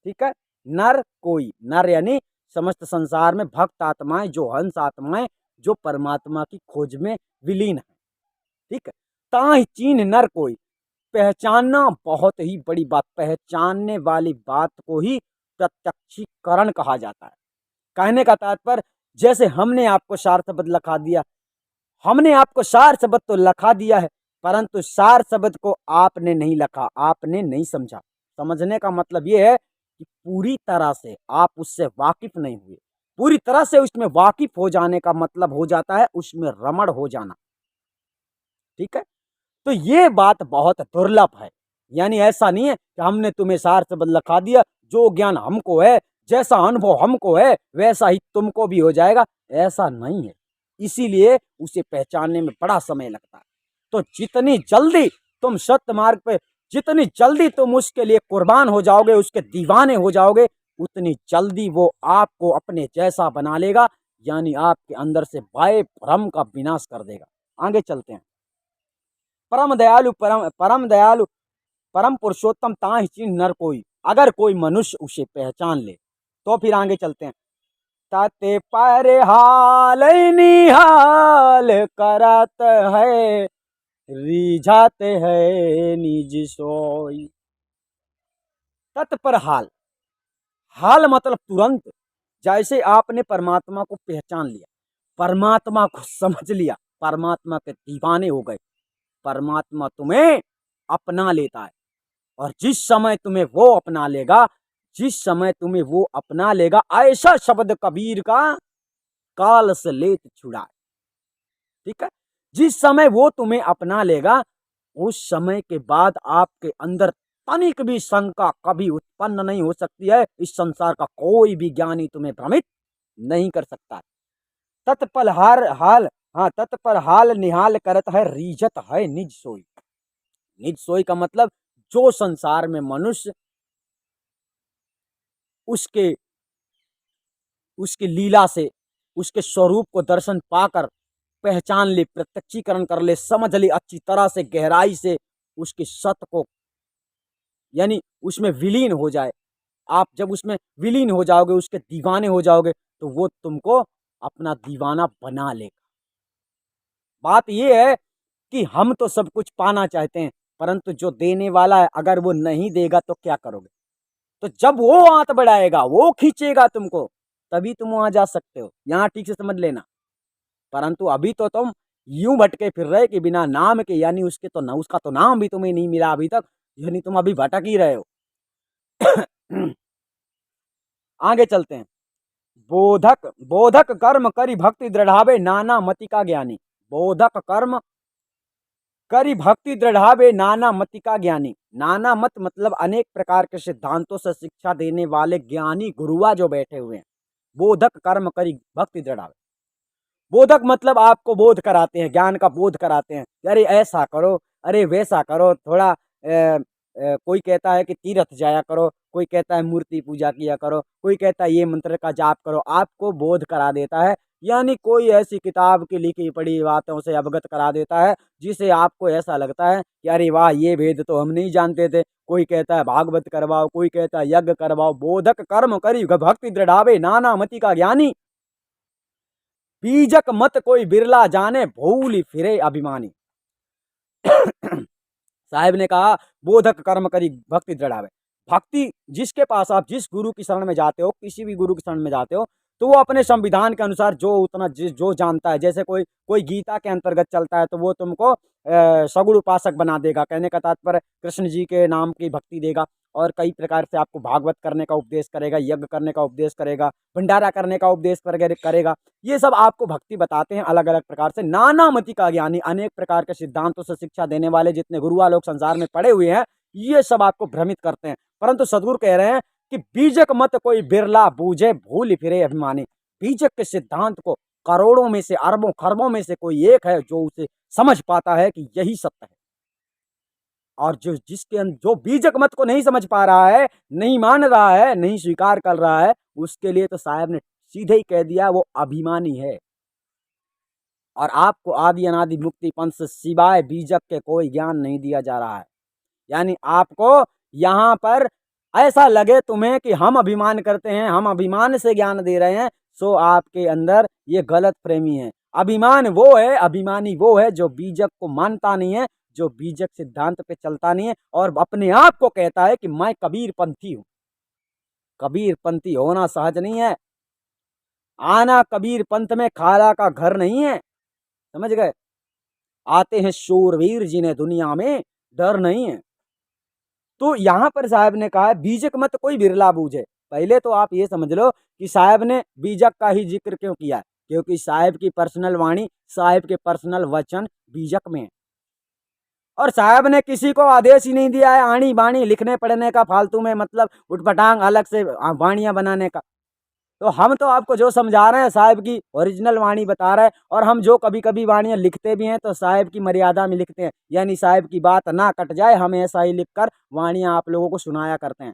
ठीक है, नर कोई, नर यानी समस्त संसार में भक्त आत्माएं, जो हंस आत्माएं, जो परमात्मा की खोज में विलीन है। ठीक है, ताहि चीन्ह नर कोई। पहचानना बहुत ही बड़ी बात, पहचानने वाली बात को ही प्रत्यक्षीकरण कहा जाता है। कहने का तात्पर्य, जैसे हमने आपको सार शब्द लिखा दिया, हमने आपको सार शब्द तो लिखा दिया है, परंतु सार शब्द को आपने नहीं लिखा, आपने नहीं समझा। समझने का मतलब यह है कि पूरी तरह से आप उससे वाकिफ नहीं हुए। पूरी तरह से उसमें वाकिफ हो जाने का मतलब हो जाता है उसमें रमण हो जाना। ठीक है, तो ये बात बहुत दुर्लभ है। यानी ऐसा नहीं है कि हमने तुम्हें सार शब्द लिखा दिया, जो ज्ञान हमको है, जैसा अनुभव हमको है, वैसा ही तुमको भी हो जाएगा, ऐसा नहीं है। इसीलिए उसे पहचानने में बड़ा समय लगता है। तो जितनी जल्दी तुम सत्य मार्ग पे, जितनी जल्दी तुम उसके लिए कुर्बान हो जाओगे, उसके दीवाने हो जाओगे, उतनी जल्दी वो आपको अपने जैसा बना लेगा, यानी आपके अंदर से भय भ्रम का विनाश कर देगा। आगे चलते हैं। परम दयालु परम पुरुषोत्तम ताहि चीन्ह नर कोई। अगर कोई मनुष्य उसे पहचान ले तो फिर आगे चलते हैं। ताते पर हाल निहाल करत है, रिझाते है निज सोई। तत्पर हाल, हाल मतलब तुरंत। जैसे आपने परमात्मा को पहचान लिया, परमात्मा को समझ लिया, परमात्मा के दीवाने हो गए, परमात्मा तुम्हें अपना लेता है। और जिस समय तुम्हें वो अपना लेगा, जिस समय तुम्हें वो अपना लेगा, ऐसा शब्द कबीर का, काल से लेत छुड़ाए। ठीक है, जिस समय वो तुम्हें अपना लेगा, उस समय के बाद आपके अंदर तनिक भी शंका कभी उत्पन्न नहीं हो सकती है। इस संसार का कोई भी ज्ञानी तुम्हें भ्रमित नहीं कर सकता। तत्पल तत्पर हाल निहाल करत है, रीझत है निज सोई। निज सोई का मतलब, जो संसार में मनुष्य उसके लीला से, उसके स्वरूप को दर्शन पाकर पहचान ले, प्रत्यक्षीकरण कर ले, समझ ले अच्छी तरह से, गहराई से उसके सत्य को, यानी उसमें विलीन हो जाए। आप जब उसमें विलीन हो जाओगे, उसके दीवाने हो जाओगे, तो वो तुमको अपना दीवाना बना लेगा। बात यह है कि हम तो सब कुछ पाना चाहते हैं, परंतु जो देने वाला है अगर वो नहीं देगा तो क्या करोगे? तो जब वो हाथ बढ़ाएगा, वो खींचेगा तुमको, तभी तुम वहां जा सकते हो। यहाँ ठीक से समझ लेना। परंतु अभी तो तुम यूं भटके फिर रहे कि बिना नाम के, यानी उसके तो ना, उसका तो नाम भी तुम्हें नहीं मिला अभी तक, यानी तुम अभी भटक ही रहे हो। आगे चलते हैं। बोधक बोधक कर्म करी भक्ति दृढ़ावे नाना मति का ज्ञानी। बोधक कर्म करी भक्ति दृढ़ावे नाना मति का ज्ञानी। नाना मत मतलब अनेक प्रकार के सिद्धांतों से शिक्षा देने वाले ज्ञानी गुरुआ जो बैठे हुए हैं। बोधक कर्म करी भक्ति दृढ़ावे। बोधक मतलब आपको बोध कराते हैं, ज्ञान का बोध कराते हैं। अरे ऐसा करो, अरे वैसा करो, थोड़ा कोई कहता है कि तीर्थ जाया करो, कोई कहता है मूर्ति पूजा किया करो, कोई कहता है ये मंत्र का जाप करो, आपको बोध करा देता है। यानी कोई ऐसी किताब की लिखी पढ़ी बातों से अवगत करा देता है जिसे आपको ऐसा लगता है कि अरे वाह, ये वेद तो हम नहीं जानते थे। कोई कहता है भागवत करवाओ, कोई कहता है यज्ञ करवाओ। बोधक कर्म करी भक्ति दृढ़ावे नाना मति का ज्ञानी। बीजक मत कोई बिरला जाने भूल फिरे अभिमानी। साहेब ने कहा बोधक कर्म करी भक्ति दृढ़ावे। भक्ति जिसके पास आप जिस गुरु की शरण में जाते हो, किसी भी गुरु की शरण में जाते हो, तो वो अपने संविधान के अनुसार जो उतना जो जानता है, जैसे कोई कोई गीता के अंतर्गत चलता है तो वो तुमको सगुण उपासक बना देगा। कहने का तात्पर्य कृष्ण जी के नाम की भक्ति देगा, और कई प्रकार से आपको भागवत करने का उपदेश करेगा, यज्ञ करने का उपदेश करेगा, भंडारा करने का उपदेश करेगा। ये सब आपको भक्ति बताते हैं अलग अलग प्रकार से। नाना मति का ज्ञानी, अनेक प्रकार के सिद्धांतों से शिक्षा देने वाले जितने गुरुआ लोग संसार में पड़े हुए हैं, ये सब आपको भ्रमित करते हैं। परंतु सदगुरु कह रहे हैं कि बीजक मत कोई बिरला बूझे भूल फिरे अभिमानी। बीजक के सिद्धांत को करोड़ों में से, अरबों खरबों में से कोई एक है जो उसे समझ पाता है कि यही सत्य है। और जो बीजक मत को नहीं समझ पा रहा है, नहीं मान रहा है, नहीं स्वीकार कर रहा है, उसके लिए तो साहब ने सीधे ही कह दिया वो अभिमानी है। और आपको आदि अनादि मुक्ति पंथ से सिवाय बीजक के कोई ज्ञान नहीं दिया जा रहा है। यानी आपको यहाँ पर ऐसा लगे तुम्हें कि हम अभिमान करते हैं, हम अभिमान से ज्ञान दे रहे हैं, सो आपके अंदर ये गलत प्रेमी है। अभिमान वो है, अभिमानी वो है जो बीजक को मानता नहीं है, जो बीजक सिद्धांत पे चलता नहीं है और अपने आप को कहता है कि मैं कबीर पंथी हूं। कबीर पंथी होना सहज नहीं है। आना कबीर पंथ में खाला का घर नहीं है, समझ गए। आते हैं शूरवीर जिन्हें दुनिया में डर नहीं है। तो यहां पर साहब ने कहा बीजक मत कोई बिरला बूझे। पहले तो आप ये समझ लो कि साहब ने बीजक का ही जिक्र क्यों किया, क्योंकि साहब की पर्सनल वाणी, साहब के पर्सनल वचन बीजक में है। और साहब ने किसी को आदेश ही नहीं दिया है आणी बाणी लिखने पढ़ने का, फालतू में मतलब उठपटांग अलग से वाणियां बनाने का। तो हम तो आपको जो समझा रहे हैं साहब की ओरिजिनल वाणी बता रहे हैं। और हम जो कभी कभी वाणियां लिखते भी हैं तो साहब की मर्यादा में लिखते हैं, यानी साहब की बात ना कट जाए, हम ऐसा ही लिखकर वाणियां आप लोगों को सुनाया करते हैं।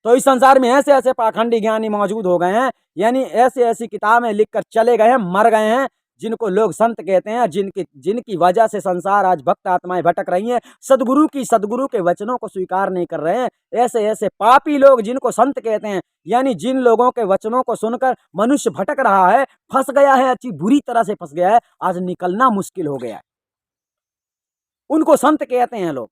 तो इस संसार में ऐसे ऐसे पाखंडी ज्ञानी मौजूद हो गए हैं, यानी ऐसी ऐसी किताबें लिखकर चले गए हैं, मर गए हैं, जिनको लोग संत कहते हैं, जिनकी वजह से संसार आज भक्त आत्माएं भटक रही हैं, सदगुरु के वचनों को स्वीकार नहीं कर रहे हैं। ऐसे ऐसे पापी लोग जिनको संत कहते हैं, यानी जिन लोगों के वचनों को सुनकर मनुष्य भटक रहा है, फंस गया है, अच्छी बुरी तरह से फंस गया है, आज निकलना मुश्किल हो गया है, उनको संत कहते हैं लोग।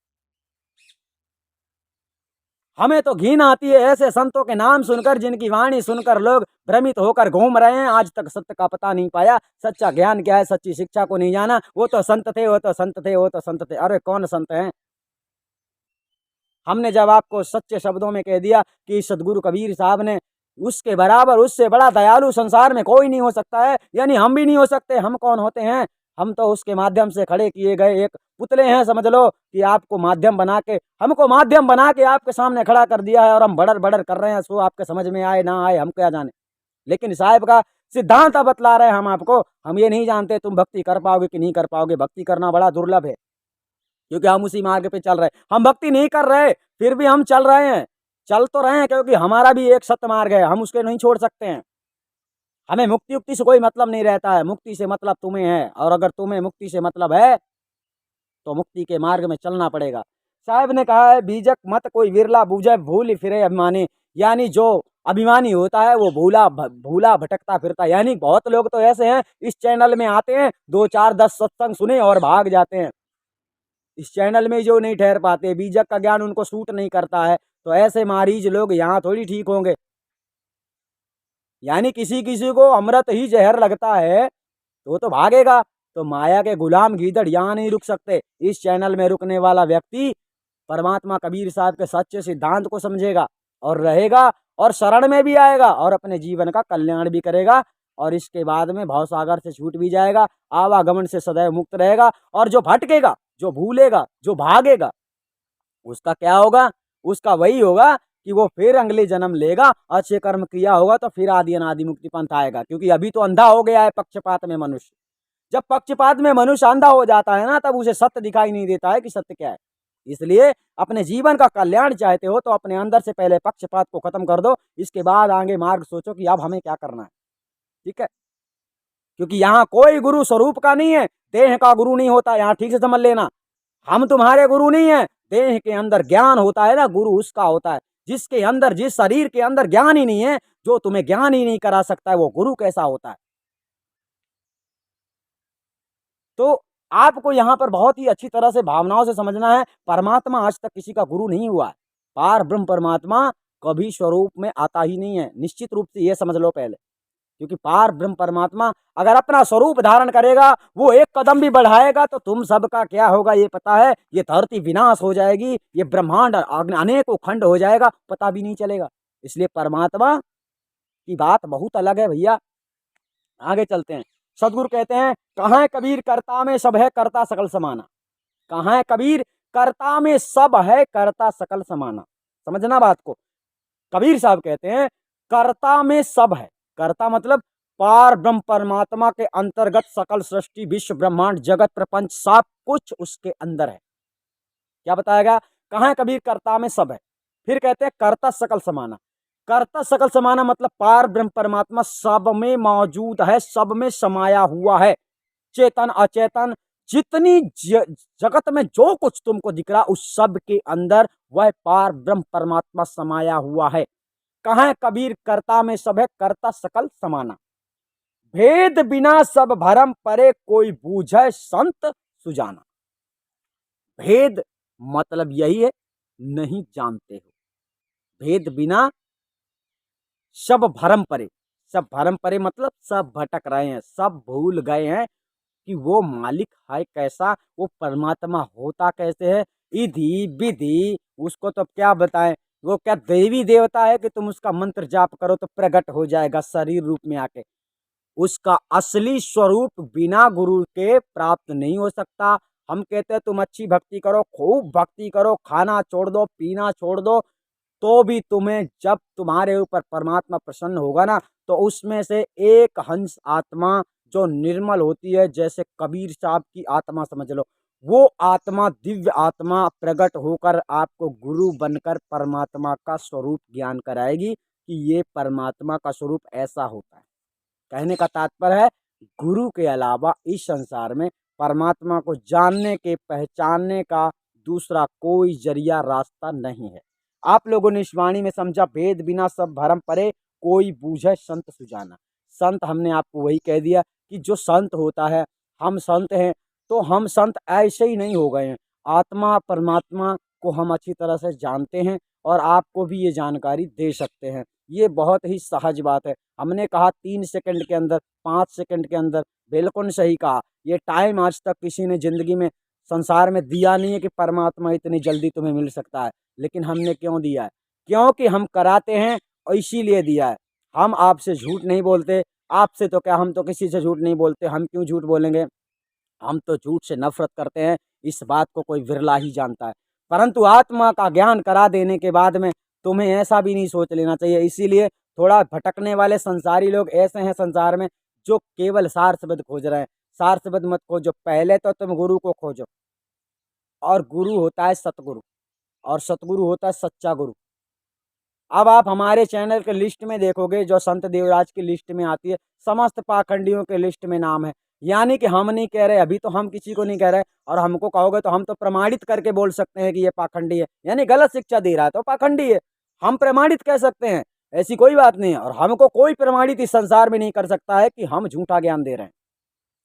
हमें तो घिन आती है ऐसे संतों के नाम सुनकर, जिनकी वाणी सुनकर लोग भ्रमित होकर घूम रहे हैं, आज तक सत्य का पता नहीं पाया, सच्चा ज्ञान क्या है, सच्ची शिक्षा को नहीं जाना। वो तो संत थे, वो तो संत थे, वो तो संत थे। अरे कौन संत हैं? हमने जब आपको सच्चे शब्दों में कह दिया कि सदगुरु कबीर साहब ने उसके बराबर, उससे बड़ा दयालु संसार में कोई नहीं हो सकता है, यानी हम भी नहीं हो सकते। हम कौन होते हैं? हम तो उसके माध्यम से खड़े किए गए एक पुतले हैं, समझ लो कि आपको माध्यम बना के, हमको माध्यम बना के आपके सामने खड़ा कर दिया है और हम बड़र बड़र कर रहे हैं। सो आपके समझ में आए ना आए हम क्या जाने, लेकिन साहब का सिद्धांत बतला रहे हैं हम आपको। हम ये नहीं जानते तुम भक्ति कर पाओगे कि नहीं कर पाओगे। भक्ति करना बड़ा दुर्लभ है, क्योंकि हम उसी मार्ग पे चल रहे हैं। हम भक्ति नहीं कर रहे, फिर भी हम चल रहे हैं, चल तो रहे हैं, क्योंकि हमारा भी एक सत्य मार्ग है, हम उसके नहीं छोड़ सकते हैं। हमें मुक्ति उक्ति से कोई मतलब नहीं रहता है, मुक्ति से मतलब तुम्हें है, और अगर तुम्हें मुक्ति से मतलब है तो मुक्ति के मार्ग में चलना पड़ेगा। साहब ने कहा है बीजक मत कोई विरला बूझे भूल फिरे अभिमानी, यानी जो अभिमानी होता है वो भूला भटकता फिरता। यानी बहुत लोग तो ऐसे हैं, इस चैनल में आते हैं, 2 4 10 सत्संग सुने और भाग जाते हैं। इस चैनल में जो नहीं ठहर पाते, बीजक का ज्ञान उनको सूट नहीं करता है, तो ऐसे मारीज लोग यहाँ थोड़ी ठीक होंगे। यानी किसी किसी को अमृत ही जहर लगता है तो भागेगा। तो माया के गुलाम गीदड़ यहाँ नहीं रुक सकते। इस चैनल में रुकने वाला व्यक्ति परमात्मा कबीर साहब के सच्चे सिद्धांत को समझेगा और रहेगा और शरण में भी आएगा और अपने जीवन का कल्याण भी करेगा और इसके बाद में भवसागर से छूट भी जाएगा, आवागमन से सदैव मुक्त रहेगा। और जो भटकेगा, जो भूलेगा, जो भागेगा, उसका क्या होगा? उसका वही होगा कि वो फिर अगले जन्म लेगा, अच्छे कर्म किया होगा तो फिर आदि अनादि मुक्ति पंथ आएगा। क्योंकि अभी तो अंधा हो गया है पक्षपात में मनुष्य। जब पक्षपात में मनुष्य अंधा हो जाता है ना, तब उसे सत्य दिखाई नहीं देता है कि सत्य क्या है। इसलिए अपने जीवन का कल्याण चाहते हो तो अपने अंदर से पहले पक्षपात को खत्म कर दो, इसके बाद आगे मार्ग सोचो कि अब हमें क्या करना है। ठीक है, क्योंकि यहाँ कोई गुरु स्वरूप का नहीं है, देह का गुरु नहीं होता। यहाँ ठीक से समझ लेना, हम तुम्हारे गुरु नहीं है। देह के अंदर ज्ञान होता है ना, गुरु उसका होता है जिसके अंदर, जिस शरीर के अंदर ज्ञान ही नहीं है, जो तुम्हें ज्ञान ही नहीं करा सकता है, वो गुरु कैसा होता है। तो आपको यहाँ पर बहुत ही अच्छी तरह से भावनाओं से समझना है, परमात्मा आज तक किसी का गुरु नहीं हुआ है। पार ब्रह्म परमात्मा कभी स्वरूप में आता ही नहीं है, निश्चित रूप से ये समझ लो पहले। क्योंकि पार ब्रह्म परमात्मा अगर अपना स्वरूप धारण करेगा, वो एक कदम भी बढ़ाएगा तो तुम सबका क्या होगा ये पता है। ये धरती विनाश हो जाएगी, ये ब्रह्मांड अनेकों खंड हो जाएगा, पता भी नहीं चलेगा। इसलिए परमात्मा की बात बहुत अलग है भैया। आगे चलते हैं। सदगुरु कहते हैं, कहाँ है कबीर कर्ता में सब है कर्ता सकल समाना। कहाँ है कबीर कर्ता में सब है कर्ता सकल समाना। समझना बात को। कबीर साहब कहते हैं कर्ता में सब है। कर्ता मतलब पार ब्रह्म परमात्मा के अंतर्गत सकल सृष्टि, विश्व, ब्रह्मांड, जगत, प्रपंच सब कुछ उसके अंदर है। क्या बताएगा? कहाँ है कबीर कर्ता में सब है। फिर कहते हैं कर्ता सकल समाना। कर्ता सकल समाना मतलब पार ब्रह्म परमात्मा सब में मौजूद है, सब में समाया हुआ है। चेतन अचेतन जितनी जगत में जो कुछ तुमको दिख रहा, उस सब के अंदर वह पार ब्रह्म परमात्मा समाया हुआ है। कहाँ है कबीर कर्ता में सब है कर्ता सकल समाना। भेद बिना सब भरम परे कोई बूझे संत सुजाना। भेद मतलब यही है, नहीं जानते हो। भेद बिना सब भरम परे। सब भरम परे मतलब सब भटक रहे हैं, सब भूल गए हैं कि वो मालिक है कैसा, वो परमात्मा होता कैसे है। इधि विधि उसको तो क्या बताएं, वो क्या देवी देवता है कि तुम उसका मंत्र जाप करो तो प्रकट हो जाएगा शरीर रूप में आके। उसका असली स्वरूप बिना गुरु के प्राप्त नहीं हो सकता। हम कहते हैं तुम अच्छी भक्ति करो, खूब भक्ति करो, खाना छोड़ दो, पीना छोड़ दो, तो भी तुम्हें जब तुम्हारे ऊपर परमात्मा प्रसन्न होगा ना, तो उसमें से एक हंस आत्मा जो निर्मल होती है, जैसे कबीर साहब की आत्मा समझ लो, वो आत्मा, दिव्य आत्मा प्रकट होकर आपको गुरु बनकर परमात्मा का स्वरूप ज्ञान कराएगी कि ये परमात्मा का स्वरूप ऐसा होता है। कहने का तात्पर्य है, गुरु के अलावा इस संसार में परमात्मा को जानने के, पहचानने का दूसरा कोई जरिया रास्ता नहीं है। आप लोगों ने इस वाणी में समझा, भेद बिना सब भरम परे कोई बूझे संत सुजाना। संत हमने आपको वही कह दिया कि जो संत होता है, हम संत हैं तो हम संत ऐसे ही नहीं हो गए हैं। आत्मा परमात्मा को हम अच्छी तरह से जानते हैं और आपको भी ये जानकारी दे सकते हैं। ये बहुत ही सहज बात है। हमने कहा 3 सेकंड के अंदर, 5 सेकंड के अंदर, बिल्कुल सही कहा। ये टाइम आज तक किसी ने ज़िंदगी में, संसार में दिया नहीं है कि परमात्मा इतनी जल्दी तुम्हें मिल सकता है। लेकिन हमने क्यों दिया है? क्योंकि हम कराते हैं और इसीलिए दिया है। हम आपसे झूठ नहीं बोलते। आपसे तो क्या, हम तो किसी से झूठ नहीं बोलते। हम क्यों झूठ बोलेंगे? हम तो झूठ से नफरत करते हैं। इस बात को कोई विरला ही जानता है। परंतु आत्मा का ज्ञान करा देने के बाद में तुम्हें ऐसा भी नहीं सोच लेना चाहिए। इसीलिए थोड़ा भटकने वाले संसारी लोग ऐसे हैं संसार में जो केवल सार शब्द खोज रहे हैं। सार शब्द मत खोजो, पहले तो तुम गुरु को खोजो। और गुरु होता है सतगुरु, और सतगुरु होता है सच्चा गुरु। अब आप हमारे चैनल के लिस्ट में देखोगे, जो संत देवराज की लिस्ट में आती है, समस्त पाखंडियों के लिस्ट में नाम है। यानी कि हम नहीं कह रहे, अभी तो हम किसी को नहीं कह रहे, और हमको कहोगे तो हम तो प्रमाणित करके बोल सकते हैं कि ये पाखंडी है, यानी गलत शिक्षा दे रहा है तो पाखंडी है। हम प्रमाणित कह सकते हैं, ऐसी कोई बात नहीं है। और हमको कोई प्रमाणित इस संसार में नहीं कर सकता है कि हम झूठा ज्ञान दे रहे हैं,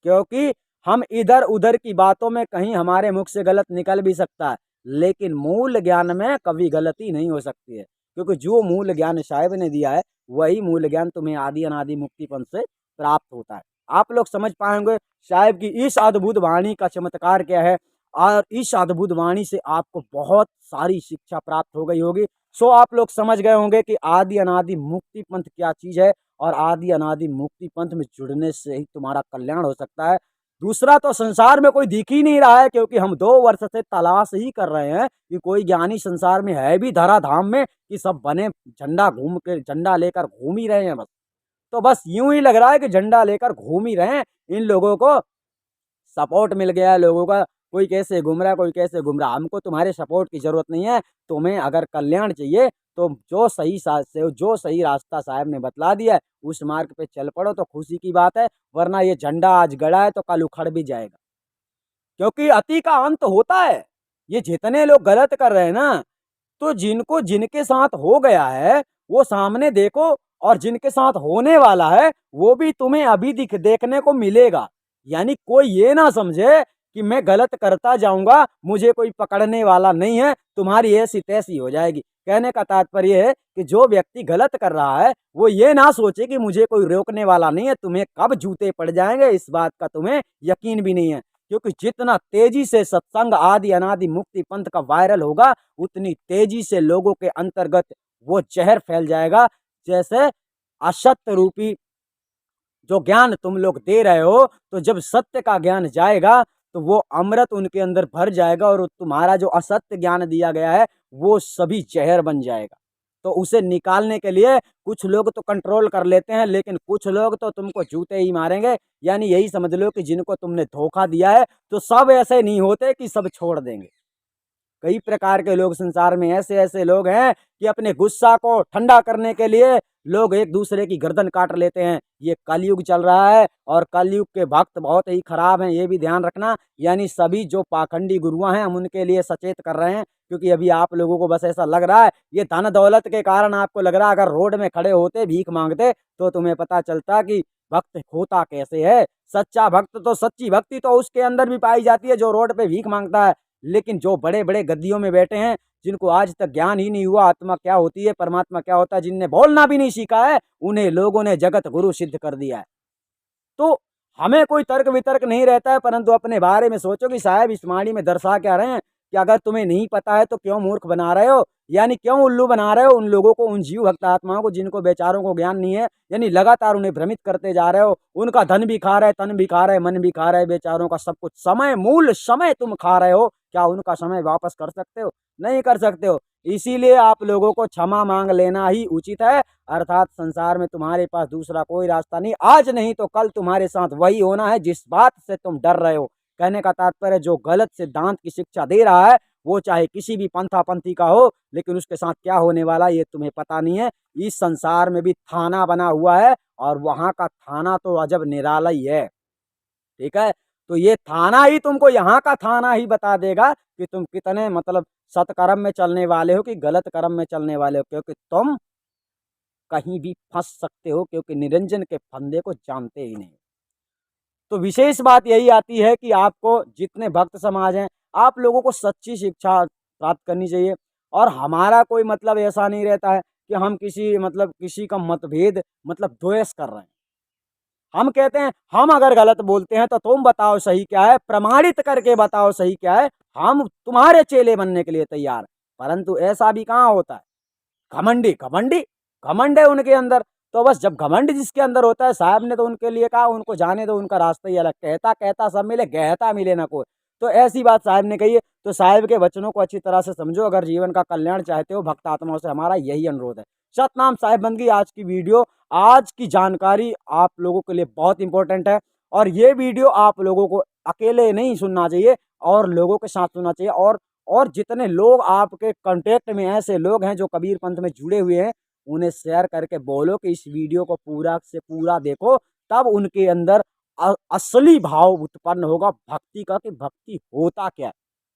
क्योंकि हम इधर उधर की बातों में कहीं हमारे मुख से गलत निकल भी सकता है, लेकिन मूल ज्ञान में कभी गलती नहीं हो सकती है, क्योंकि जो मूल ज्ञान साहिब ने दिया है वही मूल ज्ञान तुम्हें आदि अनादि मुक्ति पंथ से प्राप्त होता है। आप लोग समझ पाएंगे साहिब की इस अद्भुत वाणी का चमत्कार क्या है, और इस अद्भुत वाणी से आपको बहुत सारी शिक्षा प्राप्त हो गई होगी। सो आप लोग समझ गए होंगे कि आदि अनादि मुक्ति पंथ क्या चीज है, और आदि अनादि मुक्ति पंथ में जुड़ने से ही तुम्हारा कल्याण हो सकता है। दूसरा तो संसार में कोई दिख ही नहीं रहा है, क्योंकि हम 2 वर्ष से तलाश ही कर रहे हैं कि कोई ज्ञानी संसार में है भी धरा धाम में, कि सब बने झंडा घूम के झंडा लेकर घूम ही रहे हैं बस। तो बस यूं ही लग रहा है कि झंडा लेकर घूम ही रहे हैं, इन लोगों को सपोर्ट मिल गया है लोगों का, कोई कैसे घूम रहा है कोई कैसे घूम रहा है। हमको तुम्हारे सपोर्ट की जरूरत नहीं है। तुम्हें अगर कल्याण चाहिए तो जो सही रास्ता साहब ने बतला दिया है उस मार्ग पे चल पड़ो तो खुशी की बात है, वरना ये झंडा आज गड़ा है तो कल उखड़ भी जाएगा, क्योंकि अति का अंत होता है। ये जितने लोग गलत कर रहे हैं ना, तो जिनको जिनके साथ हो गया है वो सामने देखो, और जिनके साथ होने वाला है वो भी तुम्हें अभी देखने को मिलेगा। यानी कोई ये ना समझे कि मैं गलत करता जाऊंगा मुझे कोई पकड़ने वाला नहीं है, तुम्हारी ऐसी तैसी हो जाएगी। कहने का तात्पर्य है कि जो व्यक्ति गलत कर रहा है वो ये ना सोचे कि मुझे कोई रोकने वाला नहीं है, तुम्हें कब जूते पड़ जाएंगे इस बात का तुम्हें यकीन भी नहीं है। क्योंकि जितना तेजी से सत्संग आदि अनादि मुक्ति पंथ का वायरल होगा, उतनी तेजी से लोगों के अंतर्गत वो जहर फैल जाएगा। जैसे असत्य रूपी जो ज्ञान तुम लोग दे रहे हो, तो जब सत्य का ज्ञान जाएगा तो वो अमृत उनके अंदर भर जाएगा, और तुम्हारा जो असत्य ज्ञान दिया गया है वो सभी जहर बन जाएगा। तो उसे निकालने के लिए कुछ लोग तो कंट्रोल कर लेते हैं, लेकिन कुछ लोग तो तुमको जूते ही मारेंगे। यानी यही समझ लो कि जिनको तुमने धोखा दिया है, तो सब ऐसे नहीं होते कि सब छोड़ देंगे। कई प्रकार के लोग संसार में ऐसे ऐसे लोग हैं कि अपने गुस्सा को ठंडा करने के लिए लोग एक दूसरे की गर्दन काट लेते हैं। ये कलयुग चल रहा है, और कलयुग के भक्त बहुत ही खराब हैं, ये भी ध्यान रखना। यानी सभी जो पाखंडी गुरुआ हैं हम उनके लिए सचेत कर रहे हैं, क्योंकि अभी आप लोगों को बस ऐसा लग रहा है, ये धन दौलत के कारण आपको लग रहा है, अगर रोड में खड़े होते भीख मांगते तो तुम्हें पता चलता कि भक्त होता कैसे है। सच्चा भक्त तो सच्ची भक्ति तो उसके अंदर भी पाई जाती है जो रोड पे भीख मांगता है। लेकिन जो बड़े बड़े गद्दियों में बैठे हैं, जिनको आज तक ज्ञान ही नहीं हुआ आत्मा क्या होती है परमात्मा क्या होता है, जिनने बोलना भी नहीं सीखा है, उन्हें लोगों ने जगत गुरु सिद्ध कर दिया है। तो हमें कोई तर्क वितर्क नहीं रहता है, परंतु अपने बारे में सोचो कि साहब इस वाणी में दर्शा क्या रहे हैं कि अगर तुम्हें नहीं पता है तो क्यों मूर्ख बना रहे हो, यानी क्यों उल्लू बना रहे हो उन लोगों को, उन जीव भक्त आत्माओं को जिनको बेचारों को ज्ञान नहीं है। यानी लगातार उन्हें भ्रमित करते जा रहे हो, उनका धन भी खा रहे, तन भी खा रहे, मन भी खा रहे, बेचारों का सब कुछ समय मूल समय तुम खा रहे हो। क्या उनका समय वापस कर सकते हो? नहीं कर सकते हो। इसीलिए आप लोगों को क्षमा मांग लेना ही उचित है। अर्थात संसार में तुम्हारे पास दूसरा कोई रास्ता नहीं, आज नहीं तो कल तुम्हारे साथ वही होना है जिस बात से तुम डर रहे हो। कहने का तात्पर्य जो गलत सिद्धांत की शिक्षा दे रहा है वो चाहे किसी भी पंथी का हो, लेकिन उसके साथ क्या होने वाला ये तुम्हें पता नहीं है। इस संसार में भी थाना बना हुआ है, और वहां का थाना तो अजब निराला ही है। ठीक है, तो ये थाना ही तुमको यहाँ का थाना ही बता देगा कि तुम कितने मतलब सत्कर्म में चलने वाले हो कि गलत कर्म में चलने वाले हो, क्योंकि तुम कहीं भी फंस सकते हो, क्योंकि निरंजन के फंदे को जानते ही नहीं। तो विशेष बात यही आती है कि आपको जितने भक्त समाज हैं आप लोगों को सच्ची शिक्षा प्राप्त करनी चाहिए, और हमारा कोई मतलब ऐसा नहीं रहता है कि हम किसी का मतभेद द्वेष कर रहे हैं। हम कहते हैं हम अगर गलत बोलते हैं तो तुम बताओ सही क्या है, प्रमाणित करके बताओ सही क्या है, हम तुम्हारे चेले बनने के लिए तैयार। परंतु ऐसा भी कहाँ होता है। घमंडी घमंडी घमंड है उनके अंदर। तो बस जब घमंड जिसके अंदर होता है, साहब ने तो उनके लिए कहा उनको जाने दो, उनका रास्ता ही अलग, कहता कहता सब मिले गहता मिले ना कोई। तो ऐसी बात साहब ने कही है। तो साहब के वचनों को अच्छी तरह से समझो, अगर जीवन का कल्याण चाहते हो। भक्त आत्माओं से हमारा यही अनुरोध है। सतनाम साहिब बंदगी। आज की वीडियो, आज की जानकारी आप लोगों के लिए बहुत इंपॉर्टेंट है, और ये वीडियो आप लोगों को अकेले नहीं सुनना चाहिए, और लोगों के साथ सुनना चाहिए। और जितने लोग आपके कांटेक्ट में ऐसे लोग हैं जो कबीर पंथ में जुड़े हुए हैं, उन्हें शेयर करके बोलो कि इस वीडियो को पूरा से पूरा देखो, तब उनके अंदर असली भाव उत्पन्न होगा भक्ति का, कि भक्ति होता क्या है।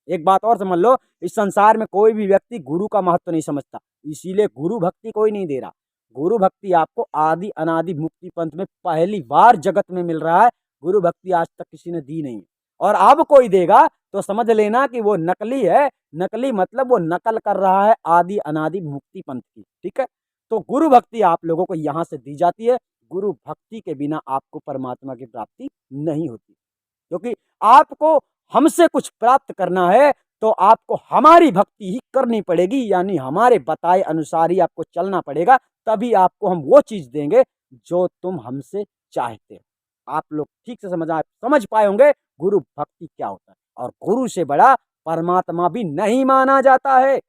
एक बात और समझ लो, इस संसार में कोई भी व्यक्ति गुरु का महत्व नहीं समझता, इसीलिए गुरु भक्ति कोई नहीं दे रहा। गुरु भक्ति आपको आदि अनादि मुक्ति पंथ में पहली बार जगत में मिल रहा है। गुरु भक्ति आज तक किसी ने दी नहीं है। और अब कोई देगा तो समझ लेना कि वो नकली है। नकली मतलब वो नकल कर रहा है आदि अनादि मुक्ति पंथ की। ठीक है, तो गुरु भक्ति आप लोगों को यहां से दी जाती है। गुरु भक्ति के बिना आपको परमात्मा की प्राप्ति नहीं होती, क्योंकि आपको हमसे कुछ प्राप्त करना है तो आपको हमारी भक्ति ही करनी पड़ेगी, यानी हमारे बताए अनुसार ही आपको चलना पड़ेगा, तभी आपको हम वो चीज देंगे जो तुम हमसे चाहते हो। आप लोग ठीक से समझ पाए होंगे गुरु भक्ति क्या होता है। और गुरु से बड़ा परमात्मा भी नहीं माना जाता है,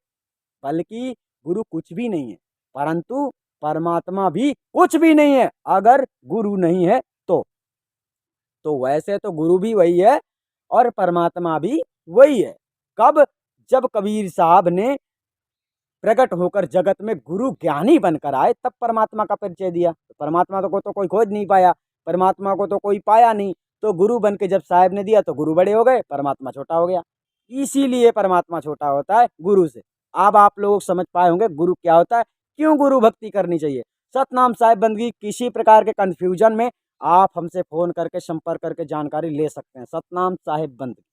बल्कि गुरु कुछ भी नहीं है, परंतु परमात्मा भी कुछ भी नहीं है अगर गुरु नहीं है तो वैसे तो गुरु भी वही है और परमात्मा भी वही है। कब? जब कबीर साहब ने प्रकट होकर जगत में गुरु ज्ञानी बनकर आए तब परमात्मा का परिचय दिया। परमात्मा को तो कोई खोज नहीं पाया, परमात्मा को तो कोई पाया नहीं, तो गुरु बन के जब साहब ने दिया तो गुरु बड़े हो गए, परमात्मा छोटा हो गया। इसीलिए परमात्मा छोटा होता है गुरु से। अब आप लोग समझ पाए होंगे गुरु क्या होता है, क्यों गुरु भक्ति करनी चाहिए। सतनाम साहिब बंदगी किसी प्रकार के कंफ्यूजन में आप हमसे फोन करके संपर्क करके जानकारी ले सकते हैं। सतनाम साहिब बंदगी।